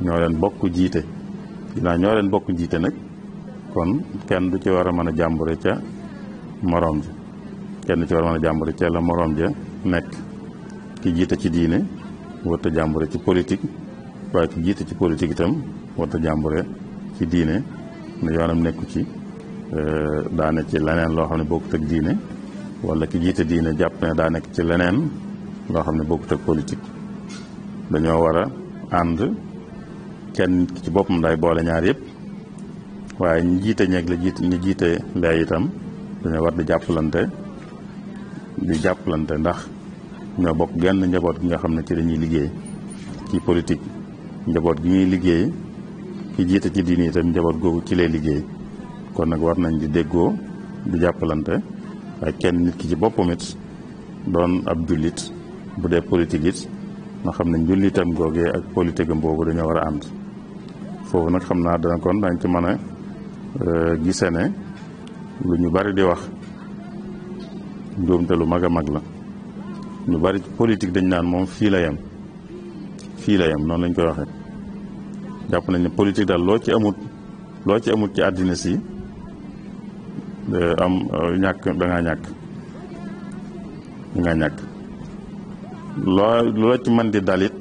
ñoo leen bokk jiite dinaa ñoo leen bokk jiite nag kon kenn du ci war a mën a jàmbure ca moroom ja kenn ci war a mën a jàmbure ca la moroom ja nekk ki jiite ci diine wërta jàmbure ci politique waaye ki jiite ci politique itam warta jàmbure ci diine ne yoonam nekku ci daa nekk ci leneen loo xam ne bokkut ak diine, wala ki jiite diine jàpp ne daa nekk ci leneen loo xam ne bokkut ak politique. dañoo war a ànd, kenn ci boppam day boole ñaar yëpp, waaye ñi jiite ñeeg ñi jiite lee itam dañoo war di jàppalante ndax ñoo bokk genn njaboot gi nga xam ne ci dañuy liggéey. ci politique njaboot gi ñuy liggéey, ki jiite ci diine itam njaboot googu ci lay liggéey. kon nag war nañ di déggoo di jàppalante, waaye kenn nit ki ci boppam it doon ab jullit. bu dee politique it nga xam ne njullitam googee ak politique am boobu dañoo war a ànd. foofu nag xam naa dañ ci mën a gise ne lu ñu bari di wax njuumte lu mag a mag la. ñu bari politique dañ naan moom fii la yem noonu lañ koy waxee. jàpp nañ ne politique daal loo ci amut ci àddina si am ñàkk da ngaa ñàkk loo ci mën di dalit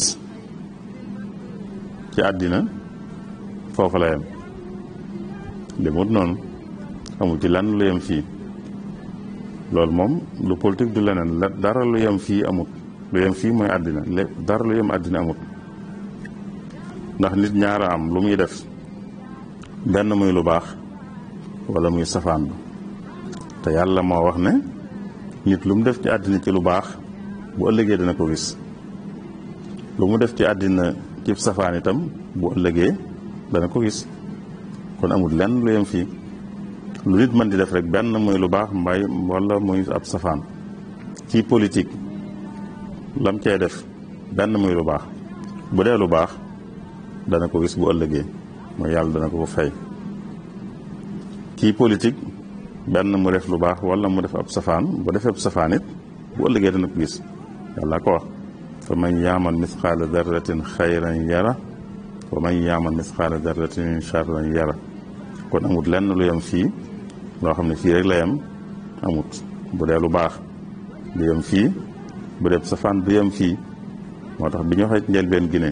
ci àddina foofu la yem. demut noonu, amul ci lan lu yem fii. loolu moom lu politique du leneen dara lu yem fii amut. lu yem fii mooy àddina dara lu yem àddina amut. ndax nit ñaara am lu muy def, benn muy lu baax wala muy safaan ba. te yàlla moo wax ne nit lu mu def ci àddina ci lu baax bu ëllëgee dana ko gis. lu mu def ci àddina ci safaan itam bu ëllëgee dana ko gis. kon amul lenn lu yem fii. lu nit mën di def rek benn muy lu baax mbay wala muy ab safaan. ci politique lam cee def benn muy lu baax, bu dee lu baax dana ko gis bu ëllëgee mooy yàlla dana ko fay. kii politique benn mu def lu baax wala mu def ab safaan, bu defee ab safaan it bu ëllëgee dana ko gis. yàlla ko wax fa man yaamal misqaala darratin xayran yara wa man yaamal misqaala darratin charran yara. kon amut lenn lu yem fii loo xam ne fii rek la yem amut. bu dee lu baax du yem fii, bu dee safaan du yem fii. moo tax bi ñu waxee ci njëlbeen gi ne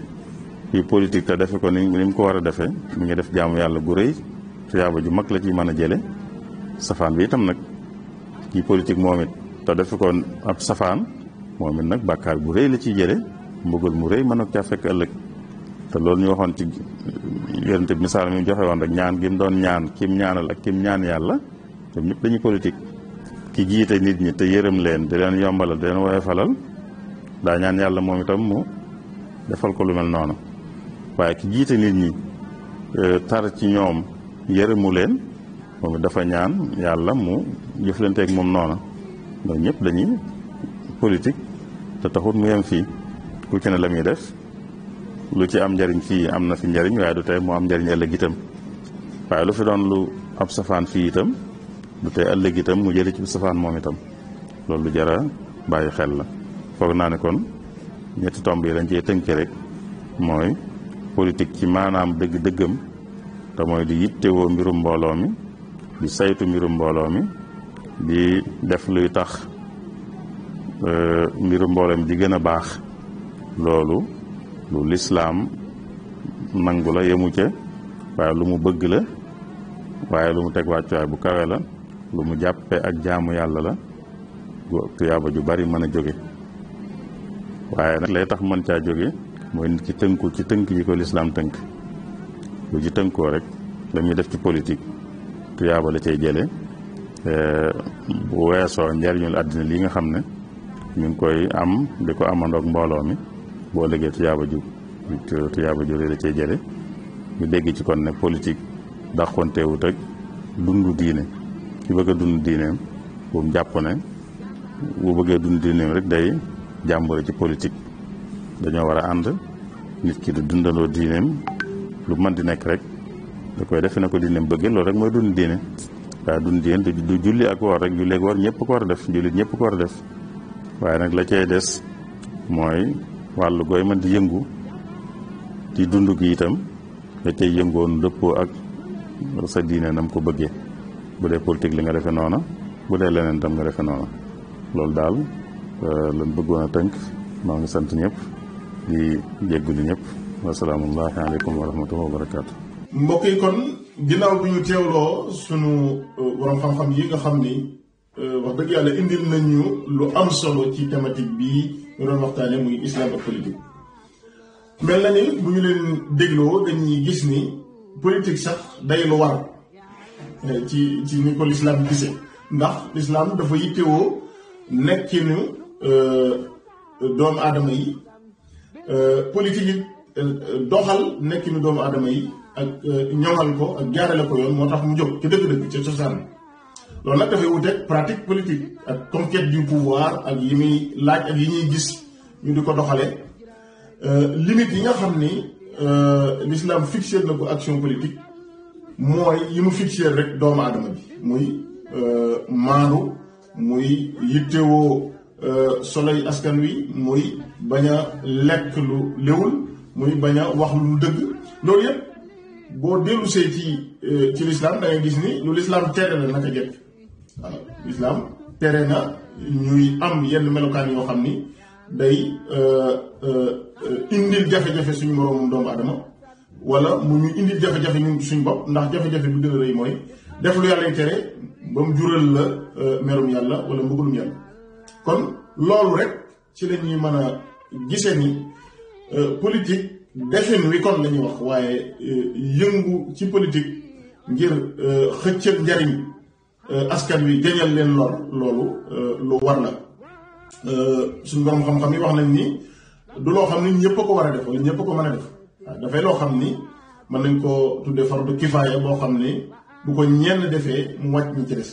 fii politique te defe ko ni mu ko war a defee mi ngi def jaamu yàlla gu rëy, tuyaaba ju mag la ci mën a jële. safaan bi itam nag kii politique moom it te defe ko ab safaan moom it nag bàkkaar bu rëy la ciy jële, mbugal mu rëy mën na caa fekk ëllëg. te loolu ñu waxoon ci yonent bi misaal mi mu joxe woon rek ñaan gi mu doon ñaan kim ñaanal ak kim ñaan yàlla ñoom ñëpp dañuy politique. ki jiite nit ñi te yërëm leen di leen yombalal di leen woyofalal daa ñaan yàlla moom itam mu defal ko lu mel noonu. waaye ki jiite nit ñi tar ci ñoom yërëmu leen moom it dafa ñaan yàlla mu jëflanteeg moom noonu. ñoom ñëpp dañuy politique te taxut mu yem fii. ku ci ne la muy def lu ci am njariñ fii am na fi njariñ, waaye du tey mu am njariñ ëllëg itam. waaye lu fi doon lu ab safaan fii itam du tey ëllëg itam mu jëli ci safaan moom itam. loolu lu jara bàyyi xel la. foog naa ne kon ñetti tomb yi lañ cee tënke rek mooy politique ci maanaam dëgg-dëggam te mooy di yittewoo mbirum mbooloo mi, di saytu mbirum mbooloo mi, di def luy tax mbirum mbooloo mi di gën a baax. loolu lu lislaam nangu la, yemu ca, waaye lu mu bëgg la, waaye lu mu teg wàccuwaay bu kawe la, lu mu jàppe ak jaamu yàlla la, tuyaaba ju bari mën a jóge. waaye nag lay tax mën caa jóge mooy nit ki tënku ci tënk yi ko lislaam tënk. lu ci tënkoo rek la muy def ci politique tuyaaba la cay jële bu weesoo njariñul àddina li nga xam ne ñu ngi koy am di ko amandoog mbooloo mi, boo liggéey tuyaaba ju la cay jële. ñu dégg ci kon ne politique dàqonteewut ak dundu diine. ki bëgg a dund diineem bu mu jàpp ne bu bëggee dund diineem rek day jàmbure ci politique. dañoo war a ànd, nit ki di dundaloo diineem lu mën di nekk rek da koy defe na ko diineem bëggee, loolu rek mooy dund diine. waaye dund diine du julli ak woor rek, julli ak woor ñëpp ko war a def, jullit ñëpp ko war a def. waaye nag la cay des mooy wàllu gooy mën di yëngu ci dund gi itam da cay yëngoon dëppoo ak sa diine nam ko bëggee. bu dee politique li nga defee noona, bu dee leneen tam nga defee noona. loolu daal lan bëggoon a tënk. maa ngi sant ñëpp di jéggulu ñëpp wa salaamullahi aleykum wa rahmatullahi wa barakaatu.
mbokk yi kon ginnaaw bi ñu teewloo sunu borom xam-xam yi nga xam ni wax dëgg yàlla indil nañu lu am solo ci thématique bii ñu doon waxtaane muy islam ak politique. mel na ni bu ñu leen dégloo dañuy gis ni politique sax day lu war ci ni ko l'islam gisee ndax l'islam dafa yittewoo nekkinu doomu aadama yi politique yi doxal nekkinu doomu aadama yi ak ñoŋal ko ak jaarale ko yoon moo tax mu jóg ci dëgg-dëgg ci cosaan loolu nag dafay wuteeg pratique politique ak conquête du pouvoir ak yi muy laaj ak yi ñuy gis ñu di ko doxale limite yi nga xam ni l'islam fixé na ko action politique mooy yi mu fixé rek doomu aadama bi muy maandu muy yittewoo soloy askan wi muy bañ a lekk lu léwul muy bañ a wax lu dëgg loolu yëpp boo dellusee ci l'islam da ngay gis ni lu l'islam tere la naka jekk waaw l'islam tere na ñuy am yenn melokaan yoo xam ni day indil jafe-jafe suñu moroomum doomu adama wala mu ñu indil jafe-jafe ñun suñu bopp ndax jafe-jafe bi gën a rëy mooy def lu yàlla tere ba mu jural la merum yàlla wala mbugalum yàlla kon loolu rek ci la ñuy mën a gisee ni politique defin wi kon la ñuy wax waaye yëngu ci politique ngir xëccal njariñ askan wi jañal leen lor loolu lu war la suñu borom xam-xam yi wax nañ ni du loo xam ni ñëpp a ko war a def wala ñëpp a ko mën a def waaw dafay loo xam ni mën nañ ko tuddee fardu kifaaya boo xam ni bu ko ñenn defee mu wàcc ñu ci des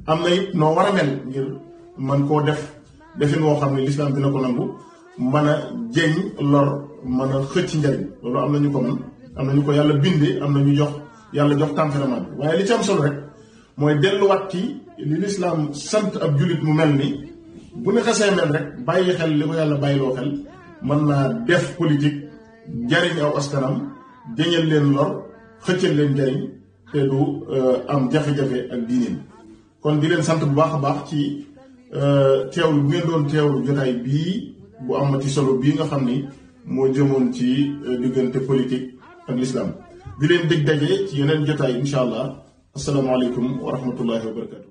am na it noo war a mel ngir man koo def defin woo xam ne l'islam dina ko nangu mën a jeñ lor mën a xëcc njariñ loolu am na ñu ko mën am na ñu ko yàlla bindee am na ñu jox yàlla jox tempérament bi waaye li ci am solo rek mooy delluwaat ci li l'islam sant ab jullit mu mel ni bu ne xasee mel rek bàyyi xel li ko yàlla bàyyiloo xel mën naa def politique jariñ aw askanam jeñal leen lor xëccal leen njariñ te du am jafe-jafe ak diineem kon di leen sant bu baax a baax ci teewlu bu ngeen doon teewlu jotaay bii bu amati solo bii nga xam ni moo jëmoon ci diggante politique ak l'islam di leen dégg daje ci yeneen jotaay incha allah asalaamaaleykum wa rahmatullahi wa barakatu